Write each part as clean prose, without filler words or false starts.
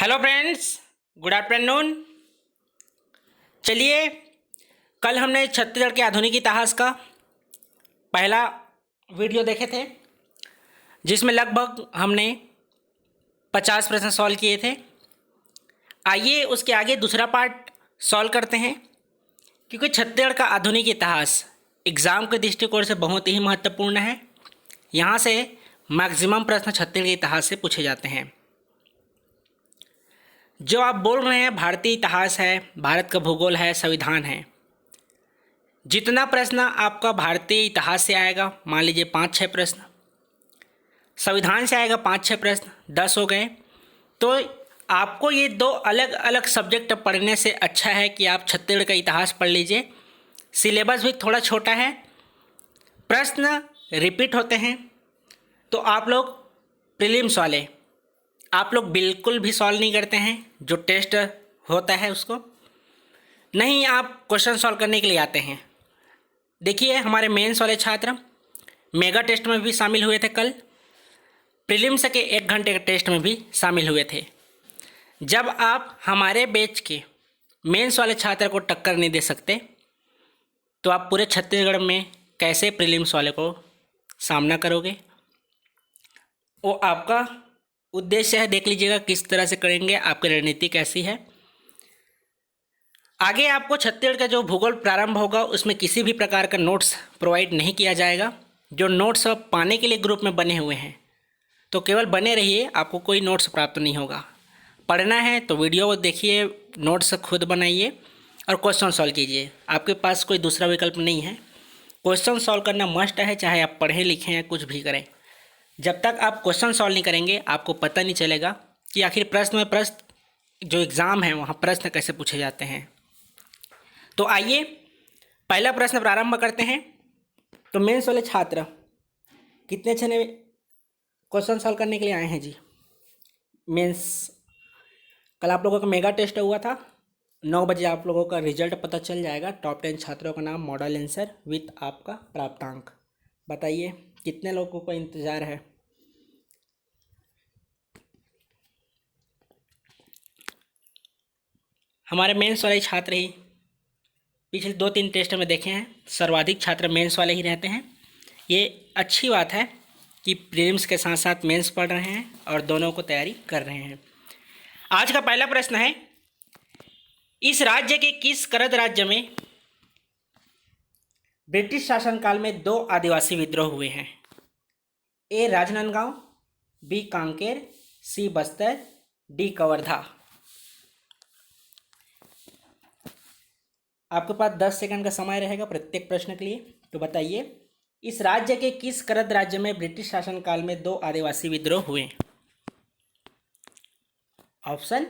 Hello friends, good afternoon. चलिए, कल हमने छत्तीसगढ़ के आधुनिक इतिहास का पहला वीडियो देखे थे, जिसमें लगभग हमने 50 प्रश्न सॉल्व किए थे। आइए उसके आगे दूसरा पार्ट सॉल्व करते हैं, क्योंकि छत्तीसगढ़ का आधुनिक इतिहास एग्ज़ाम के दृष्टिकोण से बहुत ही महत्वपूर्ण है। यहाँ से मैक्सिमम प्रश्न छत्तीसगढ़ के इतिहास से पूछे जाते हैं। जो आप बोल रहे हैं भारतीय इतिहास है, भारत का भूगोल है, संविधान है, जितना प्रश्न आपका भारतीय इतिहास से आएगा, मान लीजिए 5-6 प्रश्न, संविधान से आएगा 5-6 प्रश्न, 10 हो गए। तो आपको ये दो अलग अलग सब्जेक्ट पढ़ने से अच्छा है कि आप छत्तीसगढ़ का इतिहास पढ़ लीजिए। सिलेबस भी थोड़ा छोटा है, प्रश्न रिपीट होते हैं, तो आप लोग प्रीलिम्स वाले आप लोग बिल्कुल भी सॉल्व नहीं करते हैं। जो टेस्ट होता है उसको नहीं, आप क्वेश्चन सॉल्व करने के लिए आते हैं। देखिए, हमारे मेंस वाले छात्र मेगा टेस्ट में भी शामिल हुए थे, कल प्रीलिम्स के 1 घंटे के टेस्ट में भी शामिल हुए थे। जब आप हमारे बैच के मेंस वाले छात्र को टक्कर नहीं दे सकते, तो आप पूरे छत्तीसगढ़ में कैसे प्रीलिम्स वाले को सामना करोगे? वो आपका उद्देश्य है, देख लीजिएगा किस तरह से करेंगे, आपकी रणनीति कैसी है। आगे आपको छत्तीसगढ़ का जो भूगोल प्रारंभ होगा उसमें किसी भी प्रकार का नोट्स प्रोवाइड नहीं किया जाएगा। जो नोट्स आप पाने के लिए ग्रुप में बने हुए हैं, तो केवल बने रहिए, आपको कोई नोट्स प्राप्त नहीं होगा। पढ़ना है तो वीडियो देखिए, नोट्स खुद बनाइए और क्वेश्चन सॉल्व कीजिए। आपके पास कोई दूसरा विकल्प नहीं है, क्वेश्चन सॉल्व करना मस्ट है, चाहे आप पढ़ें लिखें या कुछ भी करें। जब तक आप क्वेश्चन सॉल्व नहीं करेंगे, आपको पता नहीं चलेगा कि आखिर प्रश्न में प्रश्न जो एग्ज़ाम है वहाँ प्रश्न कैसे पूछे जाते हैं। तो आइए पहला प्रश्न प्रारंभ करते हैं। तो मेंस वाले छात्र कितने जने क्वेश्चन सॉल्व करने के लिए आए हैं जी? मेंस कल आप लोगों का मेगा टेस्ट हुआ था, 9 बजे आप लोगों का रिजल्ट पता चल जाएगा। टॉप 10 छात्रों का नाम, मॉडल आंसर विथ आपका प्राप्तांक। बताइए कितने लोगों को इंतज़ार है? हमारे मेंस वाले छात्र ही पिछले 2-3 टेस्ट में देखे हैं, सर्वाधिक छात्र मेंस वाले ही रहते हैं। ये अच्छी बात है कि प्रीलिम्स के साथ साथ मेंस पढ़ रहे हैं और दोनों को तैयारी कर रहे हैं। आज का पहला प्रश्न है, इस राज्य के किस करद राज्य में ब्रिटिश शासनकाल में 2 आदिवासी विद्रोह हुए हैं? ए राजनांदगांव, बी कांकेर, सी बस्तर, डी कवर्धा। आपके पास 10 सेकंड का समय रहेगा प्रत्येक प्रश्न के लिए। तो बताइए, इस राज्य के किस करद राज्य में ब्रिटिश शासनकाल में 2 आदिवासी विद्रोह हुए? Option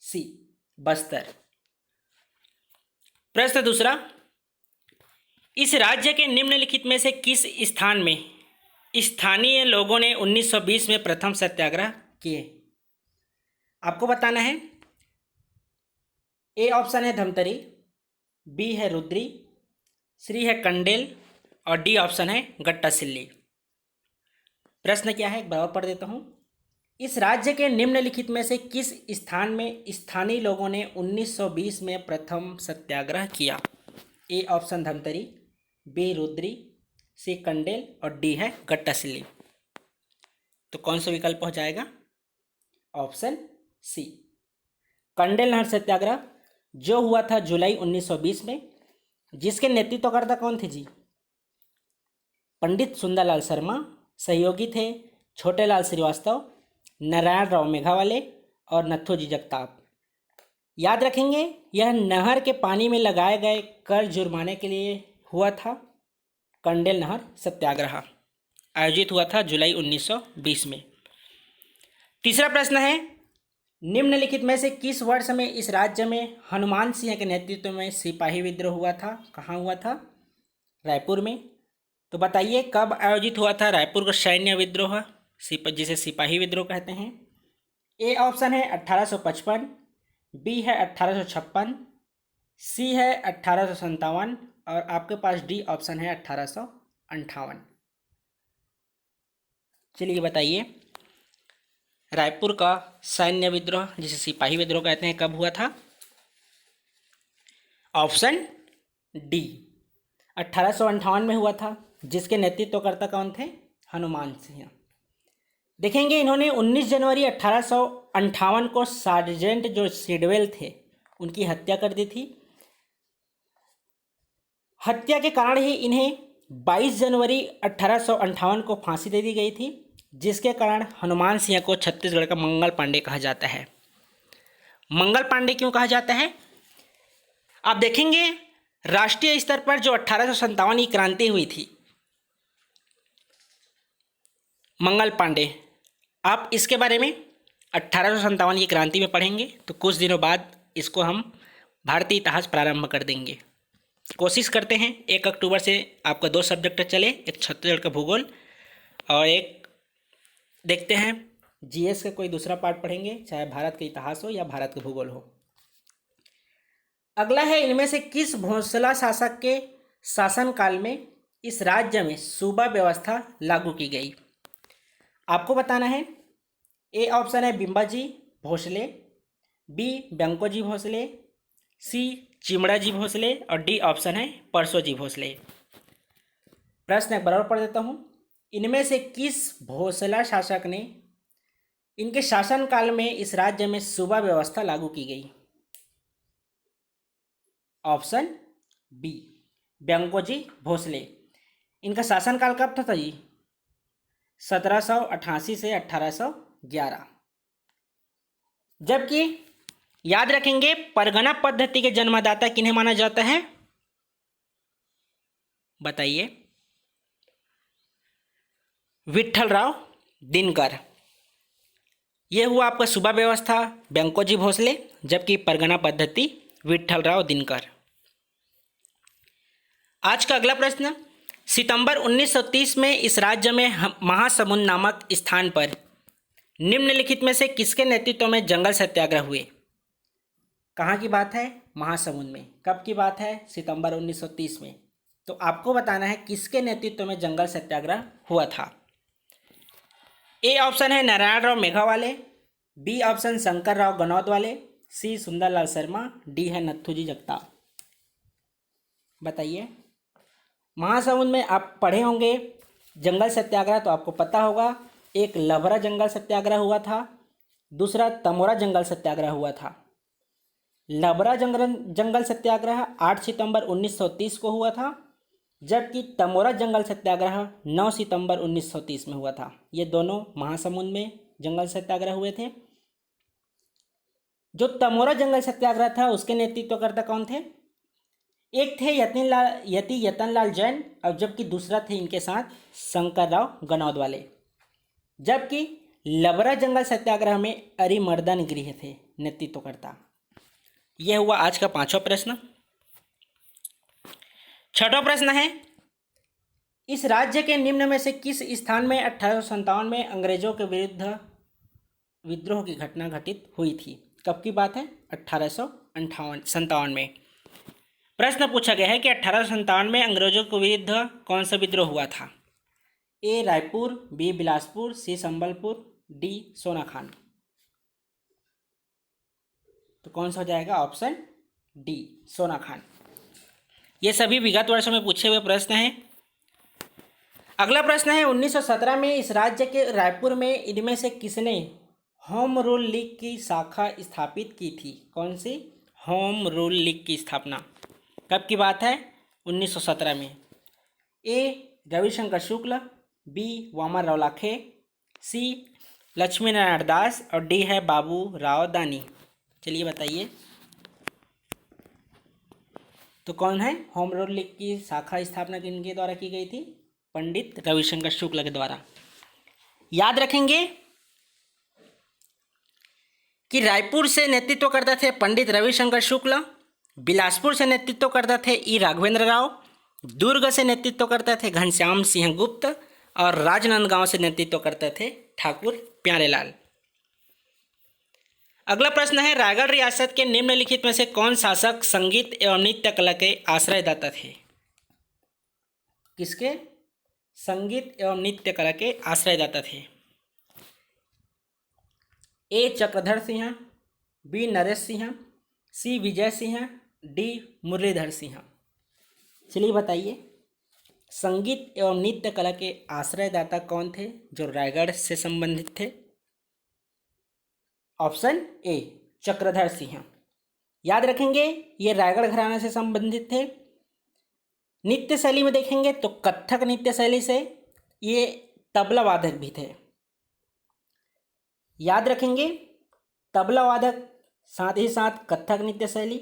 C, Bastar. प्रश्न दूसरा, इस राज्य के निम्नलिखित में से किस स्थान में स्थानीय लोगों ने 1920 में प्रथम सत्याग्रह किए? आपको बताना है। ए ऑप्शन है धमतरी, बी है रुद्री, सी है कंडेल और डी ऑप्शन है गट्टासिल्ली। प्रश्न क्या है, एक बार पढ़ देता हूँ। इस राज्य के निम्नलिखित में से किस स्थान में स्थानीय लोगों ने 1920 में प्रथम सत्याग्रह किया? A option Dhamtari, B Rudri, C Kandel और डी है गट्टासिल्ली। तो कौन सा विकल्प हो जाएगा? ऑप्शन सी, कंडेल नहर सत्याग्रह, जो हुआ था जुलाई 1920 में। जिसके नेतृत्व करता कौन थे जी? पंडित सुंदरलाल शर्मा। सहयोगी थे छोटेलाल श्रीवास्तव, नारायण राव मेघावाले और नथुजी जगताप। याद रखेंगे, यह नहर के पानी में लगाए गए कर जुर्माने के लिए हुआ था। कंडेल नहर सत्याग्रह आयोजित हुआ था जुलाई 1920 में। तीसरा प्रश्न है, निम्नलिखित में से किस वर्ष में इस राज्य में हनुमान सिंह के नेतृत्व में सिपाही विद्रोह हुआ था? कहाँ हुआ था? रायपुर में। तो बताइए कब आयोजित हुआ था रायपुर का सैन्य विद्रोह, जिसे सिपाही विद्रोह कहते हैं? ए ऑप्शन है 1855, बी है 1856, सी है 1857 और आपके पास डी ऑप्शन है 1858। चलिए बताइए, रायपुर का सैन्य विद्रोह, जिसे सिपाही विद्रोह कहते हैं, कब हुआ था? ऑप्शन डी, 1858 में हुआ था। जिसके नेतृत्वकर्ता कौन थे? हनुमान सिंह। देखेंगे इन्होंने 19 जनवरी 1858 को सार्जेंट जो सिडवेल थे उनकी हत्या कर दी थी। हत्या के कारण ही इन्हें 22 जनवरी 1858 को फांसी दे दी गई थी, जिसके कारण हनुमान सिंह को छत्तीसगढ़ का मंगल पांडे कहा जाता है। मंगल पांडे क्यों कहा जाता है? आप देखेंगे राष्ट्रीय स्तर पर जो 1857 की क्रांति हुई थी, मंगल पांडे, आप इसके बारे में 1857 की क्रांति में पढ़ेंगे तो कुछ दिनों बाद इसको हम भारतीय इतिहास प्रारंभ कर देंगे। कोशिश करते हैं 1 अक्टूबर से आपका 2 सब्जेक्ट चले, एक छत्तीसगढ़ का भूगोल और एक देखते हैं जीएस का कोई दूसरा पार्ट पढ़ेंगे, चाहे भारत का इतिहास हो या भारत का भूगोल हो। अगला है, इनमें से किस भोसला शासक के शासनकाल में इस राज्य में सूबा व्यवस्था लागू की गई? आपको बताना है। ए ऑप्शन है बिम्बाजी भोसले, बी बंकोजी भोसले, सी चिमड़ा जी भोसले और डी ऑप्शन है परसो जी भोसले। प्रश्न एक बराबर पढ़ देता हूँ। इनमें से किस भोसला शासक ने इनके शासनकाल में इस राज्य में सूबा व्यवस्था लागू की गई? Option B Bankoji Bhosle. इनका शासनकाल कब था जी? 1788 से 1811। जबकि याद रखेंगे परगना पद्धति के जन्मदाता किन्हें माना जाता है? बताइए। विट्ठलराव दिनकर। यह हुआ आपका सूबा व्यवस्था बंकोजी भोसले, जबकि परगना पद्धति विट्ठलराव दिनकर। आज का अगला प्रश्न, सितंबर 1930 में इस राज्य में महासमुंद नामक स्थान पर निम्नलिखित में से किसके नेतृत्व में जंगल सत्याग्रह हुए? कहाँ की बात है? महासमुंद में। कब की बात है? सितंबर 1930 में। तो आपको बताना है किसके नेतृत्व में जंगल सत्याग्रह हुआ था। ए ऑप्शन है नारायण राव मेघावाले, बी ऑप्शन शंकर राव गनौत वाले, सी सुंदरलाल शर्मा, डी है नथुजी जगताप। बताइए। महासमुंद में आप पढ़े होंगे जंगल सत्याग्रह, तो आपको पता होगा एक लभरा जंगल सत्याग्रह हुआ था, दूसरा तमोरा जंगल सत्याग्रह हुआ था। लभरा जंगल सत्याग्रह 8 सितंबर 1930 को हुआ था, जबकि तमोरा जंगल सत्याग्रह 9 सितंबर 1930 में हुआ था। ये दोनों महासमुंद में जंगल सत्याग्रह हुए थे। जो तमोरा जंगल सत्याग्रह था उसके नेतृत्वकर्ता कौन थे? एक थे यतनलाल जैन और जबकि दूसरा थे इनके साथ शंकर राव गनौत वाले। जबकि लबरा जंगल सत्याग्रह में अरिमर्दन गिरी थे नेतृत्वकर्ता। यह हुआ आज का 5वां प्रश्न। 6वां प्रश्न है, इस राज्य के निम्न में से किस स्थान में 1857 में अंग्रेजों के विरुद्ध विद्रोह की घटना घटित हुई थी? कब की बात है? 1857 में। प्रश्न पूछा गया है कि 1857 में अंग्रेजों के विरुद्ध कौन सा विद्रोह हुआ था? ए रायपुर, बी बिलासपुर, सी संबलपुर, डी सोनाखान। तो कौन सा हो जाएगा? Option D Sonakhan. ये सभी विगत वर्षों में पूछे हुए प्रश्न हैं। अगला प्रश्न है, 1917 में इस राज्य के रायपुर में इनमें से किसने होम रूल लीग की शाखा स्थापित की थी? कौन सी? होम रूल लीग की स्थापना। कब की बात है? 1917 में। ए रविशंकर शुक्ल, बी वामन राव लाखे, सी लक्ष्मी नारायण दास और डी है बाबू राव दानी। चलिए बताइए, तो कौन है? होम रूल लीग की शाखा स्थापना किनके द्वारा की गई थी? पंडित रविशंकर शुक्ल के द्वारा। याद रखेंगे कि रायपुर से नेतृत्व करते थे पंडित रविशंकर शुक्ल, बिलासपुर से नेतृत्व करते थे ई राघवेंद्र राव, दुर्ग से नेतृत्व करते थे घनश्याम सिंह गुप्त और राजनांदगांव से नेतृत्व करते थे ठाकुर प्यारेलाल। अगला प्रश्न है, रायगढ़ रियासत के निम्नलिखित में से कौन शासक संगीत एवं नृत्य कला के आश्रयदाता थे? किसके? संगीत एवं नृत्य कला के आश्रयदाता थे। ए चक्रधर सिंह, बी नरेश सिंह, सी विजय सिंह, डी मुरलीधर सिंह। चलिए बताइए, संगीत एवं नृत्य कला के आश्रयदाता कौन थे जो रायगढ़ से संबंधित थे? ऑप्शन ए चक्रधर सिंह। याद रखेंगे ये रायगढ़ घराना से संबंधित थे। नृत्य शैली में देखेंगे तो कथक नृत्य शैली से ये तबला वादक भी थे। याद रखेंगे तबला वादक, साथ ही साथ कथक नृत्य शैली।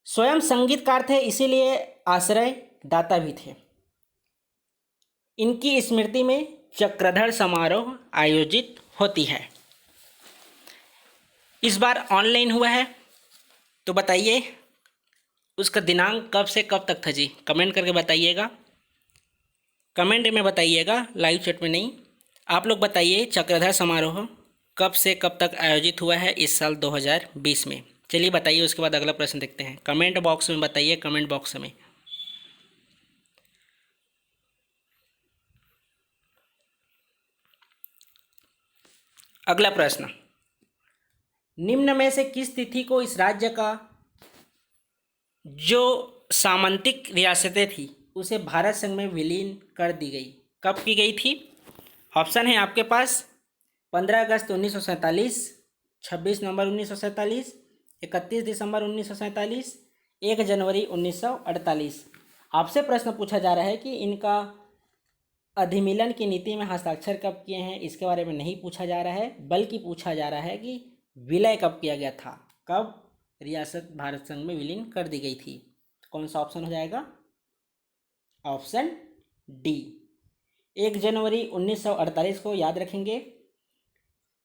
स्वयं संगीतकार थे, इसीलिए आश्रय दाता भी थे। इनकी स्मृति में चक्रधर समारोह आयोजित होती है। इस बार ऑनलाइन हुआ है, तो बताइए उसका दिनांक कब से कब तक था जी? कमेंट करके बताइएगा, कमेंट में बताइएगा, लाइव चैट में नहीं। आप लोग बताइए चक्रधर समारोह कब से कब तक आयोजित हुआ है इस साल 2020 में। चलिए बताइए, उसके बाद अगला प्रश्न देखते हैं। कमेंट बॉक्स में बताइए, कमेंट बॉक्स में। अगला प्रश्न, निम्न में से किस तिथि को इस राज्य का जो सामंतिक रियासतें थी उसे भारत संघ में विलीन कर दी गई? कब की गई थी? ऑप्शन है आपके पास 15 अगस्त 1947, 26 नवंबर 1947, 31 दिसंबर 1947, 1 जनवरी 1948। आपसे प्रश्न पूछा जा रहा है कि इनका अधिमिलन की नीति में हस्ताक्षर कब किए हैं, इसके बारे में नहीं पूछा जा रहा है, बल्कि पूछा जा रहा है कि विलय कब किया गया था, कब रियासत भारत संघ में विलीन कर दी गई थी। कौन सा ऑप्शन हो जाएगा? ऑप्शन डी 1 जनवरी 1948 को याद रखेंगे।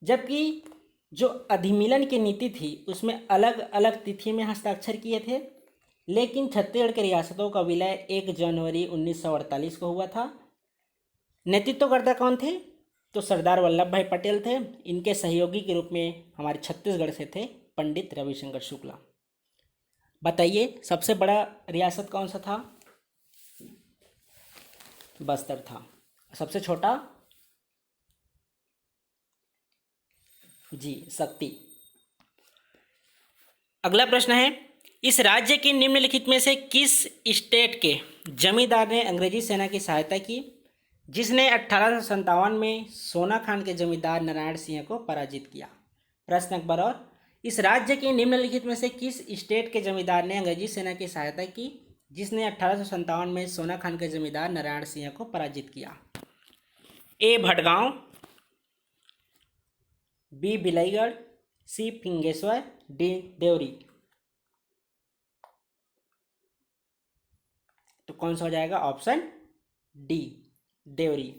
जबकि जो अधिमिलन की नीति थी उसमें अलग अलग तिथि में हस्ताक्षर किए थे, लेकिन छत्तीसगढ़ के रियासतों का विलय 1 जनवरी 1948 को हुआ था। नेतृत्वकर्ता कौन थे? तो सरदार वल्लभ भाई पटेल थे। इनके सहयोगी के रूप में हमारे छत्तीसगढ़ से थे पंडित रविशंकर शुक्ला। बताइए सबसे बड़ा रियासत कौन सा था? बस्तर था। सबसे छोटा? जी शक्ति। अगला प्रश्न है, इस राज्य की निम्नलिखित में से किस स्टेट के जमींदार ने अंग्रेजी सेना की सहायता की जिसने 1857 में सोना खान के जमींदार नारायण सिंह को पराजित किया? प्रश्न एक बार और, इस राज्य के निम्नलिखित में से किस स्टेट के जमींदार ने अंग्रेजी सेना की सहायता की जिसने 1857 में सोना खान के जमींदार नारायण सिंह को पराजित किया? A Bhatgaon, B Bilaigarh, C Fingeshwar, D Deori. तो कौन सा हो जाएगा? Option D Deori.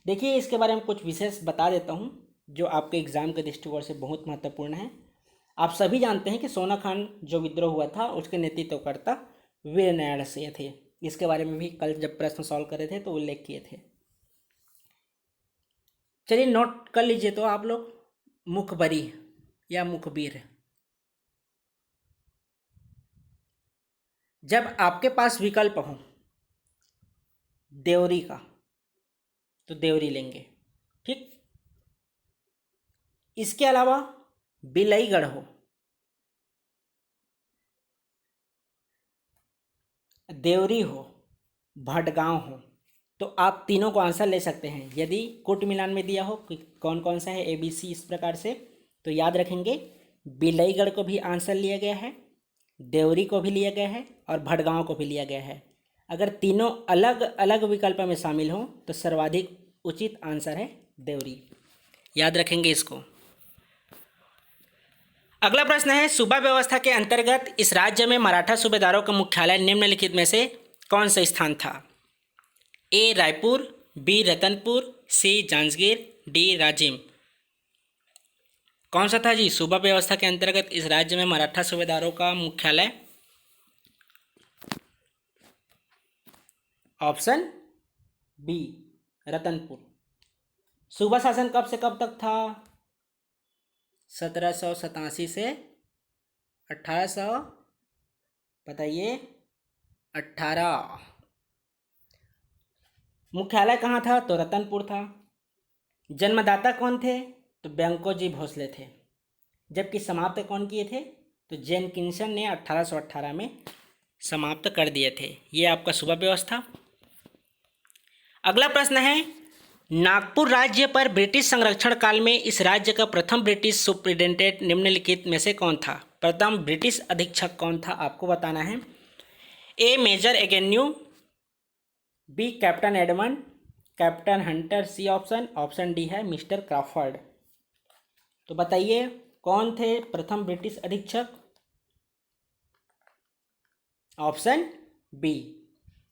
देखिए इसके बारे में कुछ विशेष बता देता हूँ जो आपके एग्जाम के दृष्टिकोण से बहुत महत्वपूर्ण है। आप सभी जानते हैं कि सोना खान जो विद्रोह हुआ था उसके नेतृत्वकर्ता वीर नारायण सिंह थे। इसके बारे में भी कल जब प्रश्न सॉल्व कर रहे थे तो उल्लेख किए थे। चलिए नोट कर लीजिए तो आप लोग, मुखबरी या मुखबिर। जब आपके पास विकल्प हो देवरी का तो देवरी लेंगे, ठीक। इसके अलावा बिलाईगढ़ हो, देवरी हो, भटगांव हो, तो आप तीनों को आंसर ले सकते हैं। यदि कोट मिलान में दिया हो कि कौन कौन सा है ABC इस प्रकार से, तो याद रखेंगे बिलाईगढ़ को भी आंसर लिया गया है, देवरी को भी लिया गया है और भटगांव को भी लिया गया है। अगर तीनों अलग अलग विकल्प में शामिल हों तो सर्वाधिक उचित आंसर है देवरी। याद रखेंगे इसको। अगला प्रश्न है, सूबा व्यवस्था के अंतर्गत इस राज्य में मराठा सूबेदारों का मुख्यालय निम्नलिखित में से कौन सा स्थान था? ए रायपुर, बी रतनपुर, सी जांजगीर, डी राजिम। कौन सा था जी सूबा व्यवस्था के अंतर्गत इस राज्य में मराठा सूबेदारों का मुख्यालय? Option B Ratanpur. सूबा शासन कब से कब तक था? 1787 से 1800 बताइए 18। मुख्यालय कहाँ था? तो रतनपुर था। जन्मदाता कौन थे? तो बैंको जी भोसले थे। जबकि समाप्त कौन किए थे? तो जेनकिंसन ने 1818 में समाप्त कर दिए थे। ये आपका सुबह व्यवस्था। अगला प्रश्न है, नागपुर राज्य पर ब्रिटिश संरक्षण काल में इस राज्य का प्रथम ब्रिटिश सुप्रिटेंडेंट निम्नलिखित में से कौन था? प्रथम ब्रिटिश अधीक्षक कौन था, आपको बताना है। A major Agnew, B captain Edmund, captain Hunter, C option, option D है मिस्टर क्रॉफर्ड। तो बताइए कौन थे प्रथम ब्रिटिश अधीक्षक? Option B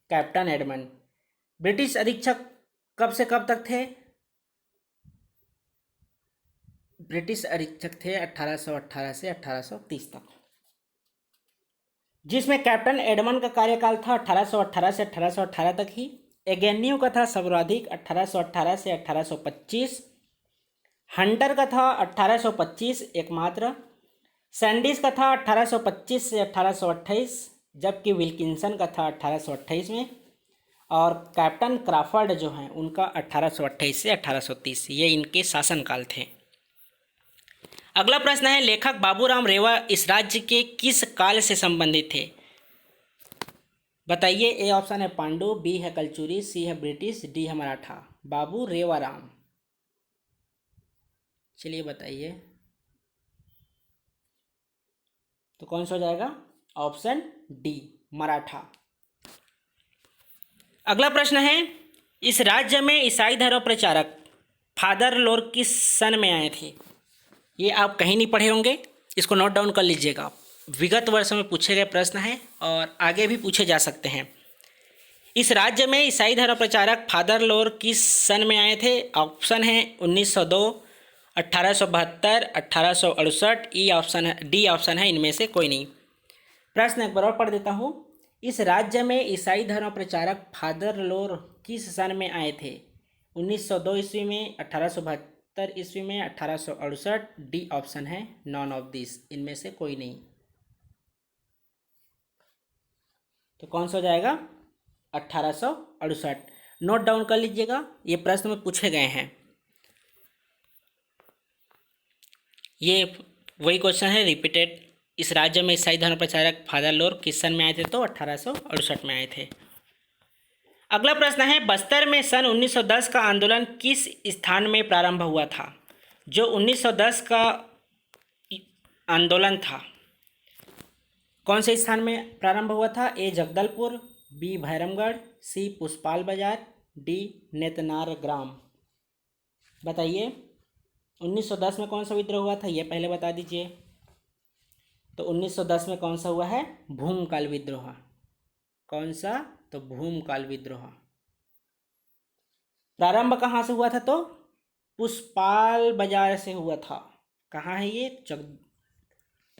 captain Edmund. British अधीक्षक कब से कब तक थे? ब्रिटिश अधीक्षक थे 1818 से 1830 तक, जिसमें कैप्टन एडमंड का कार्यकाल था 1818 से 1818 तक ही। एगेन्यू का था सर्वाधिक 1818 से 1825। हंटर का था 1825 एकमात्र। सैंडिस का था 1825 से 1828, जबकि विल्किंसन का था 1828 में। और कैप्टन क्रॉफर्ड जो हैं उनका 1828 से 1830, ये इनके शासनकाल थे। अगला प्रश्न है, लेखक बाबूराम रेवा इस राज्य के किस काल से संबंधित थे? बताइए। ए ऑप्शन है पांडु, बी है कलचुरी, सी है ब्रिटिश, डी है मराठा। बाबू रेवा राम, चलिए बताइए तो कौन सा हो जाएगा? Option D Maratha. अगला प्रश्न है, इस राज्य में ईसाई धर्म प्रचारक फादर लोर किस सन में आए थे? ये आप कहीं नहीं पढ़े होंगे, इसको नोट डाउन कर लीजिएगा। विगत वर्षों में पूछे गए प्रश्न हैं और आगे भी पूछे जा सकते हैं। इस राज्य में ईसाई धर्म प्रचारक फादर लोर किस सन में आए थे? ऑप्शन है 1902, 1872, 1868, ई ऑप्शन है, डी ऑप्शन है इनमें से कोई नहीं। प्रश्न एक बार और पढ़ देता हूँ। इस राज्य में ईसाई धर्म प्रचारक फादर लोर किस सन में आए थे? 1902 ईस्वी में, 1872 ईस्वी में, 1868, डी ऑप्शन है नॉन ऑफ दिस, इनमें से कोई नहीं। तो कौन सा हो जाएगा? 1868। नोट डाउन कर लीजिएगा, ये प्रश्न में पूछे गए हैं। ये वही क्वेश्चन है रिपीटेड। इस राज्य में ईसाई धर्म प्रचारक फादर लोर किस सन में आए थे? तो 1868 में आए थे। अगला प्रश्न है, बस्तर में सन 1910 का आंदोलन किस स्थान में प्रारंभ हुआ था? जो 1910 का आंदोलन था कौन से स्थान में प्रारंभ हुआ था? ए जगदलपुर, बी भैरमगढ़, सी पुष्पाल बाजार, डी नेतनार ग्राम। बताइए 1910 में कौन सा विद्रोह हुआ था, ये पहले बता दीजिए। तो 1910 में कौन सा हुआ है? भूमकाल विद्रोह। कौन सा? तो भूमकाल विद्रोह। प्रारंभ कहाँ से हुआ था? तो पुष्पाल बाजार से हुआ था। कहाँ है ये?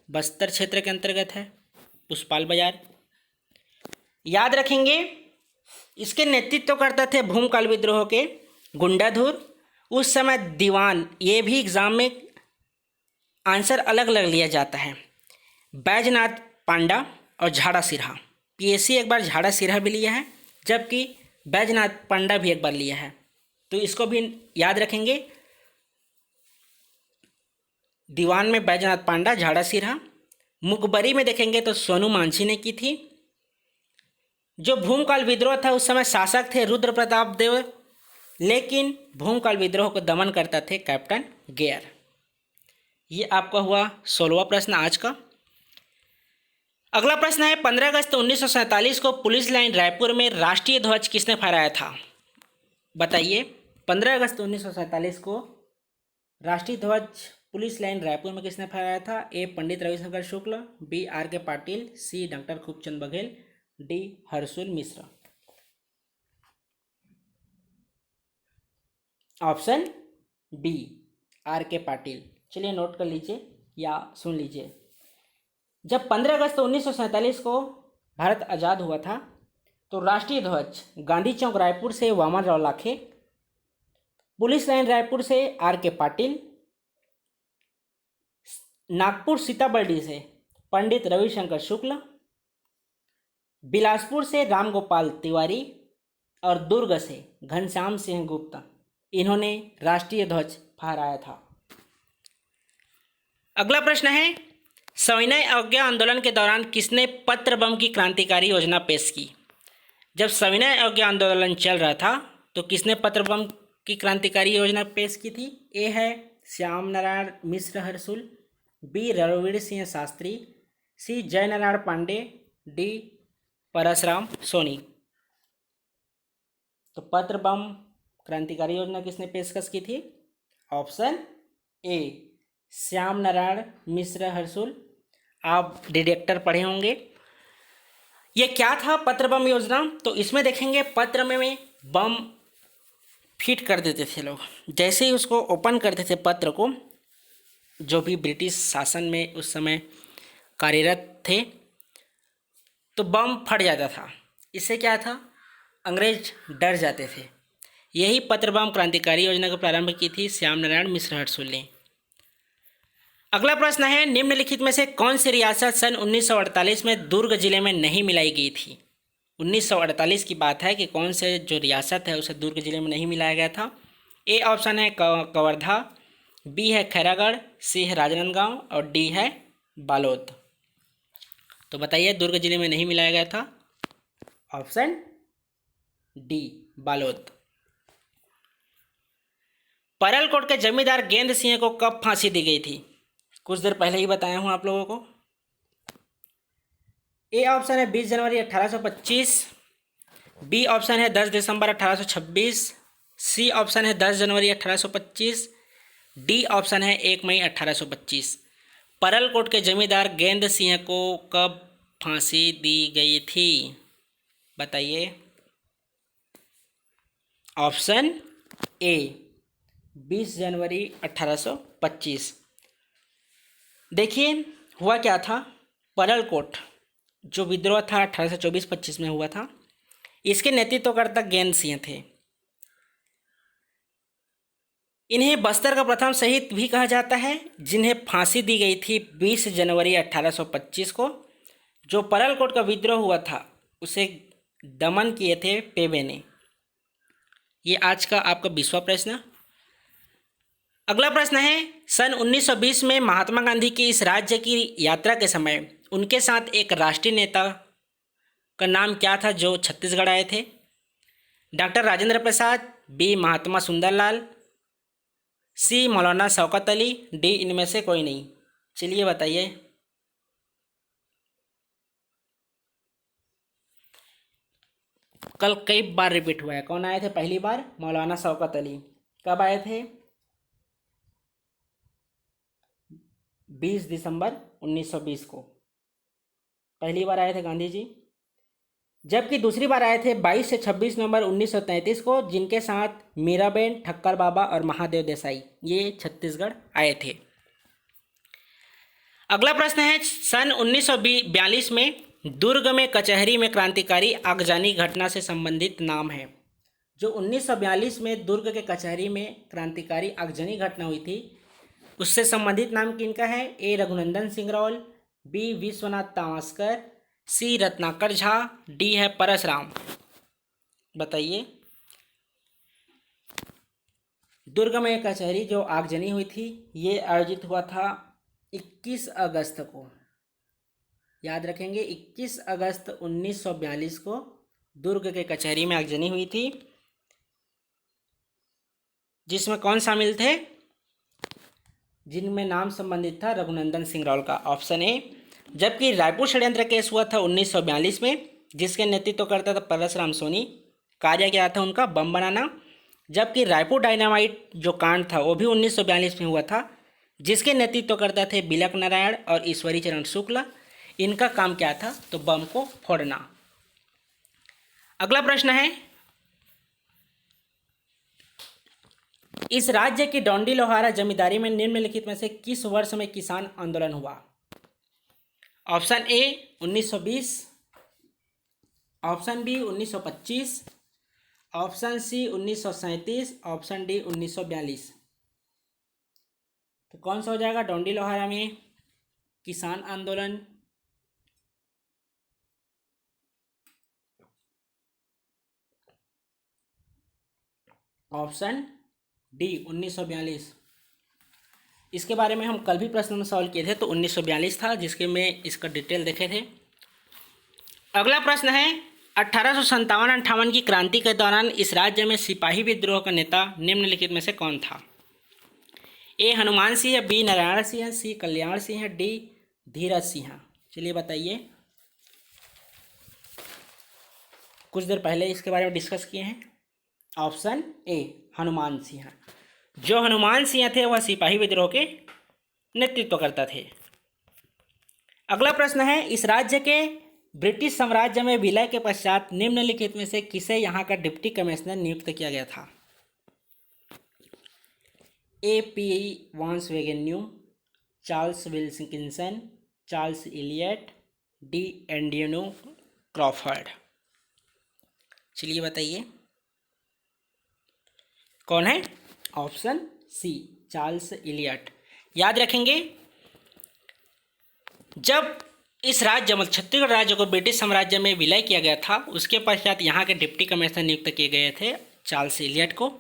बस्तर क्षेत्र के अंतर्गत है पुष्पाल बाजार। याद रखेंगे, इसके नेतृत्व करते थे भूमकाल विद्रोह के गुंडाधुर, उस समय दीवान। ये भी एग्जाम में आंसर अलग अलग लिया जाता है। बैजनाथ पांडा और झाड़ा सिरहा। पीएससी एक बार झाड़ा सिरहा भी लिया है, जबकि बैजनाथ पांडा भी एक बार लिया है, तो इसको भी याद रखेंगे। दीवान में बैजनाथ पांडा, झाड़ा सिरहा। मुखबरी में देखेंगे तो सोनू मांझी ने की थी। जो भूमकाल विद्रोह था उस समय शासक थे रुद्र प्रताप देव, लेकिन भूमकाल विद्रोह को दमन करता थे कैप्टन गेयर। ये आपका हुआ 16वां प्रश्न आज का। अगला प्रश्न है, 15 अगस्त 1947 को पुलिस लाइन रायपुर में राष्ट्रीय ध्वज किसने फहराया था? बताइए 15 अगस्त 1947 को राष्ट्रीय ध्वज पुलिस लाइन रायपुर में किसने फहराया था? A Pandit Ravishankar Shukla, B R K Patil, C doctor Khubchand Baghel, D Harshul Mishra. Option B R K Patil. चलिए नोट कर लीजिए या सुन लीजिए। जब 15 अगस्त 1947 को भारत आज़ाद हुआ था तो राष्ट्रीय ध्वज गांधी चौक रायपुर से वामन राव लाखे, पुलिस लाइन रायपुर से आर के पाटिल, नागपुर सीताबर्डी से पंडित रविशंकर शुक्ल, बिलासपुर से रामगोपाल तिवारी और दुर्ग से घनश्याम सिंह गुप्ता, इन्होंने राष्ट्रीय ध्वज फहराया था। अगला प्रश्न है, सविनय अवज्ञा आंदोलन के दौरान किसने पत्र बम की क्रांतिकारी योजना पेश की? जब सविनय अवज्ञा आंदोलन चल रहा था तो किसने पत्र बम की क्रांतिकारी योजना पेश की थी? ए है श्याम नारायण मिश्र हर्षुल, बी रघुवीर सिंह शास्त्री, सी जयनारायण पांडे, डी परसराम सोनी। तो पत्र बम क्रांतिकारी योजना किसने पेशकश की थी? Option A Shyam Narayan Mishra Harshul. आप डिटेक्टर पढ़े होंगे। ये क्या था पत्र बम योजना? तो इसमें देखेंगे पत्र में बम फिट कर देते थे लोग। जैसे ही उसको ओपन करते थे पत्र को, जो भी ब्रिटिश शासन में उस समय कार्यरत थे, तो बम फट जाता था। इससे क्या था, अंग्रेज डर जाते थे। यही पत्र बम क्रांतिकारी योजना को प्रारंभ की थी श्याम नारायण मिश्र हर्षुल ने। अगला प्रश्न है, निम्नलिखित में से कौन सी रियासत सन 1948 में दुर्ग जिले में नहीं मिलाई गई थी? 1948 की बात है कि कौन से जो रियासत है उसे दुर्ग जिले में नहीं मिलाया गया था। ए ऑप्शन है कवर्धा, बी है खैरागढ़, सी है राजनांदगांव और डी है बालोद। तो बताइए दुर्ग जिले में नहीं मिलाया गया था। Option D Balod. परलकोट के जमींदार गेंद सिंह को कब फांसी दी गई थी? कुछ देर पहले ही बताया हूं आप लोगों को। ए ऑप्शन है 20 जनवरी 1825, बी ऑप्शन है 10 दिसंबर 1826, सी ऑप्शन है 10 जनवरी 1825, डी ऑप्शन है 1 मई 1825। परलकोट के जमींदार गेंद सिंह को कब फांसी दी गई थी? बताइए। ऑप्शन ए 20 जनवरी 1825। देखिए हुआ क्या था, परलकोट जो विद्रोह था 1824-25 में हुआ था, इसके नेतृत्वकर्ता गेंद सिंह थे। इन्हें बस्तर का प्रथम शहीद भी कहा जाता है, जिन्हें फांसी दी गई थी 20 जनवरी 1825 को। जो परलकोट का विद्रोह हुआ था उसे दमन किए थे पेबे ने। ये आज का आपका 20वां प्रश्न। अगला प्रश्न है, सन 1920 में महात्मा गांधी की इस राज्य की यात्रा के समय उनके साथ एक राष्ट्रीय नेता का नाम क्या था जो छत्तीसगढ़ आए थे? डॉक्टर राजेंद्र प्रसाद, बी महात्मा सुंदरलाल, सी मौलाना शौकत अली, डी इनमें से कोई नहीं। चलिए बताइए। कल कई बार रिपीट हुआ है। कौन आए थे पहली बार? मौलाना शौकत अली। कब आए थे? 20 दिसंबर 1920 को पहली बार आए थे गांधी जी। जबकि दूसरी बार आए थे 22 से 26 नवंबर 1933 को, जिनके साथ मीराबेन, ठक्कर बाबा और महादेव देसाई ये छत्तीसगढ़ आए थे। अगला प्रश्न है, सन 1942 में दुर्ग में कचहरी में क्रांतिकारी आगजनी घटना से संबंधित नाम है। जो 1942 में दुर्ग के कचहरी में क्रांतिकारी आगजनी घटना हुई थी उससे संबंधित नाम किनका है? ए रघुनंदन सिंगरौल, बी विश्वनाथ तावस्कर, सी रत्नाकर झा, डी है परसराम। बताइए। दुर्ग में कचहरी जो आगजनी हुई थी ये आयोजित हुआ था 21 अगस्त को। याद रखेंगे 21 अगस्त 1942 को दुर्ग के कचहरी में आगजनी हुई थी, जिसमें कौन शामिल थे? जिनमें नाम संबंधित था रघुनंदन सिंगरौल का। Option A. जबकि रायपुर षड्यंत्र केस हुआ था 1942 में, जिसके नेतृत्व करता था परसराम सोनी। कार्य क्या था उनका? बम बनाना। जबकि रायपुर डायनामाइट जो कांड था वो भी 1942 में हुआ था, जिसके नेतृत्व करता थे बिलक नारायण और ईश्वरी चरण शुक्ल। इनका काम क्या था? तो बम को फोड़ना। अगला प्रश्न है, इस राज्य की डोंडी लोहारा जमींदारी में निम्नलिखित में से किस वर्ष में किसान आंदोलन हुआ? Option A 1920, option B 1925, option C 1937, option D 1942। तो कौन सा हो जाएगा डोंडी लोहारा में किसान आंदोलन? Option D 1942। इसके बारे में हम कल भी प्रश्न में सॉल्व किए थे, तो 1942 था, जिसके में इसका डिटेल देखे थे। अगला प्रश्न है 1857-58 की क्रांति के दौरान इस राज्य में सिपाही विद्रोह का नेता निम्नलिखित में से कौन था? ए हनुमान सिंह, बी नारायण सिंह, सी कल्याण सिंह, डी धीरज सिंह। चलिए बताइए। कुछ देर पहले इसके बारे में डिस्कस किए हैं। Option A Hanuman Singh. जो हनुमान सिंह थे वह सिपाही विद्रोह के नेतृत्व करता थे। अगला प्रश्न है इस राज्य के ब्रिटिश साम्राज्य में विलय के पश्चात निम्नलिखित में से किसे यहाँ का डिप्टी कमिश्नर नियुक्त किया गया था? A P Vans Agnew, Charles Wilkinson, Charles Elliott, D एंडियनो क्रॉफर्ड। चलिए बताइए कौन है? Option C Charles Elliott. याद रखेंगे, जब इस राज्य मतलब छत्तीसगढ़ राज्य को ब्रिटिश साम्राज्य में विलय किया गया था, उसके पश्चात यहाँ के डिप्टी कमिश्नर नियुक्त किए गए थे चार्ल्स इलियट को।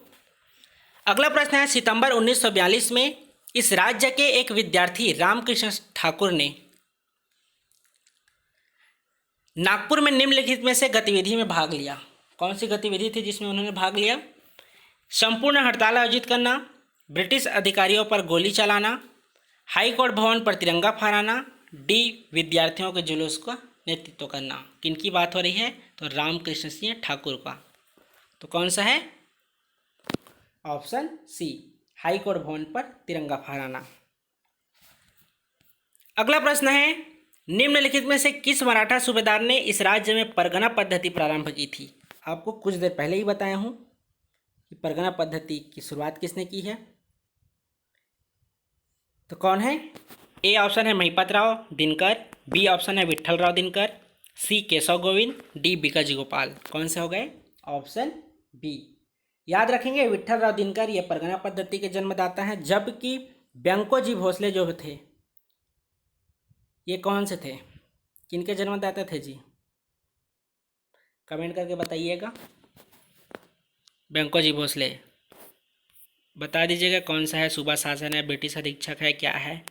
अगला प्रश्न है सितंबर 1942 में इस राज्य के एक विद्यार्थी रामकृष्ण ठाकुर ने नागपुर में निम्नलिखित में से गतिविधि में भाग लिया। कौन सी गतिविधि थी जिसमें उन्होंने भाग लिया? संपूर्ण हड़ताल आयोजित करना, ब्रिटिश अधिकारियों पर गोली चलाना, हाई कोर्ट भवन पर तिरंगा फहराना, डी विद्यार्थियों के जुलूस का नेतृत्व करना। किनकी बात हो रही है? तो रामकृष्ण सिंह ठाकुर का। तो कौन सा है? ऑप्शन सी हाई कोर्ट भवन पर तिरंगा फहराना। अगला प्रश्न है निम्नलिखित में से किस मराठा सूबेदार ने इस राज्य में परगना पद्धति प्रारंभ की थी? आपको कुछ देर पहले ही बताया हूं कि परगना पद्धति की शुरुआत किसने की है। तो कौन है? ए ऑप्शन है महिपत राव दिनकर, बी ऑप्शन है विट्ठल राव दिनकर, सी केशव गोविंद, डी बिकाजी गोपाल। कौन से हो गए? Option B. याद रखेंगे विट्ठल राव दिनकर ये परगना पद्धति के जन्मदाता हैं, जबकि व्यंकोजी भोसले जो थे ये कौन से थे? किनके जन्मदाता थे जी? कमेंट करके बताइएगा। व्यंकोजी भोसले बता दीजिएगा कौन सा है, सूबा शासन है, ब्रिटिश अधीक्षक है, क्या है।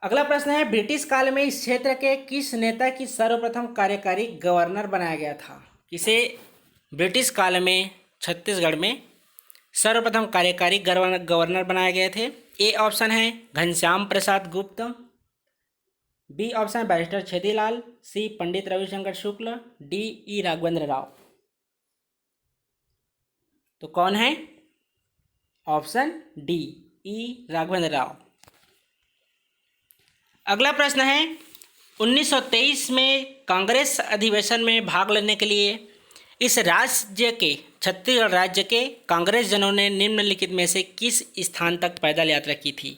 अगला प्रश्न है ब्रिटिश काल में इस क्षेत्र के किस नेता की सर्वप्रथम कार्यकारी गवर्नर बनाया गया था? किसे ब्रिटिश काल में छत्तीसगढ़ में सर्वप्रथम कार्यकारी गवर्नर बनाए गए थे? ए ऑप्शन है घनश्याम प्रसाद गुप्त, बी ऑप्शन है बैरिस्टर छेदीलाल, सी पंडित रविशंकर शुक्ल, डी ई राघवेंद्र राव। तो कौन है? Option D E Raghavendra Rao. अगला प्रश्न है 1923 में कांग्रेस अधिवेशन में भाग लेने के लिए इस राज्य के छत्तीसगढ़ राज्य के कांग्रेस जनों ने निम्नलिखित में से किस स्थान तक पैदल यात्रा की थी?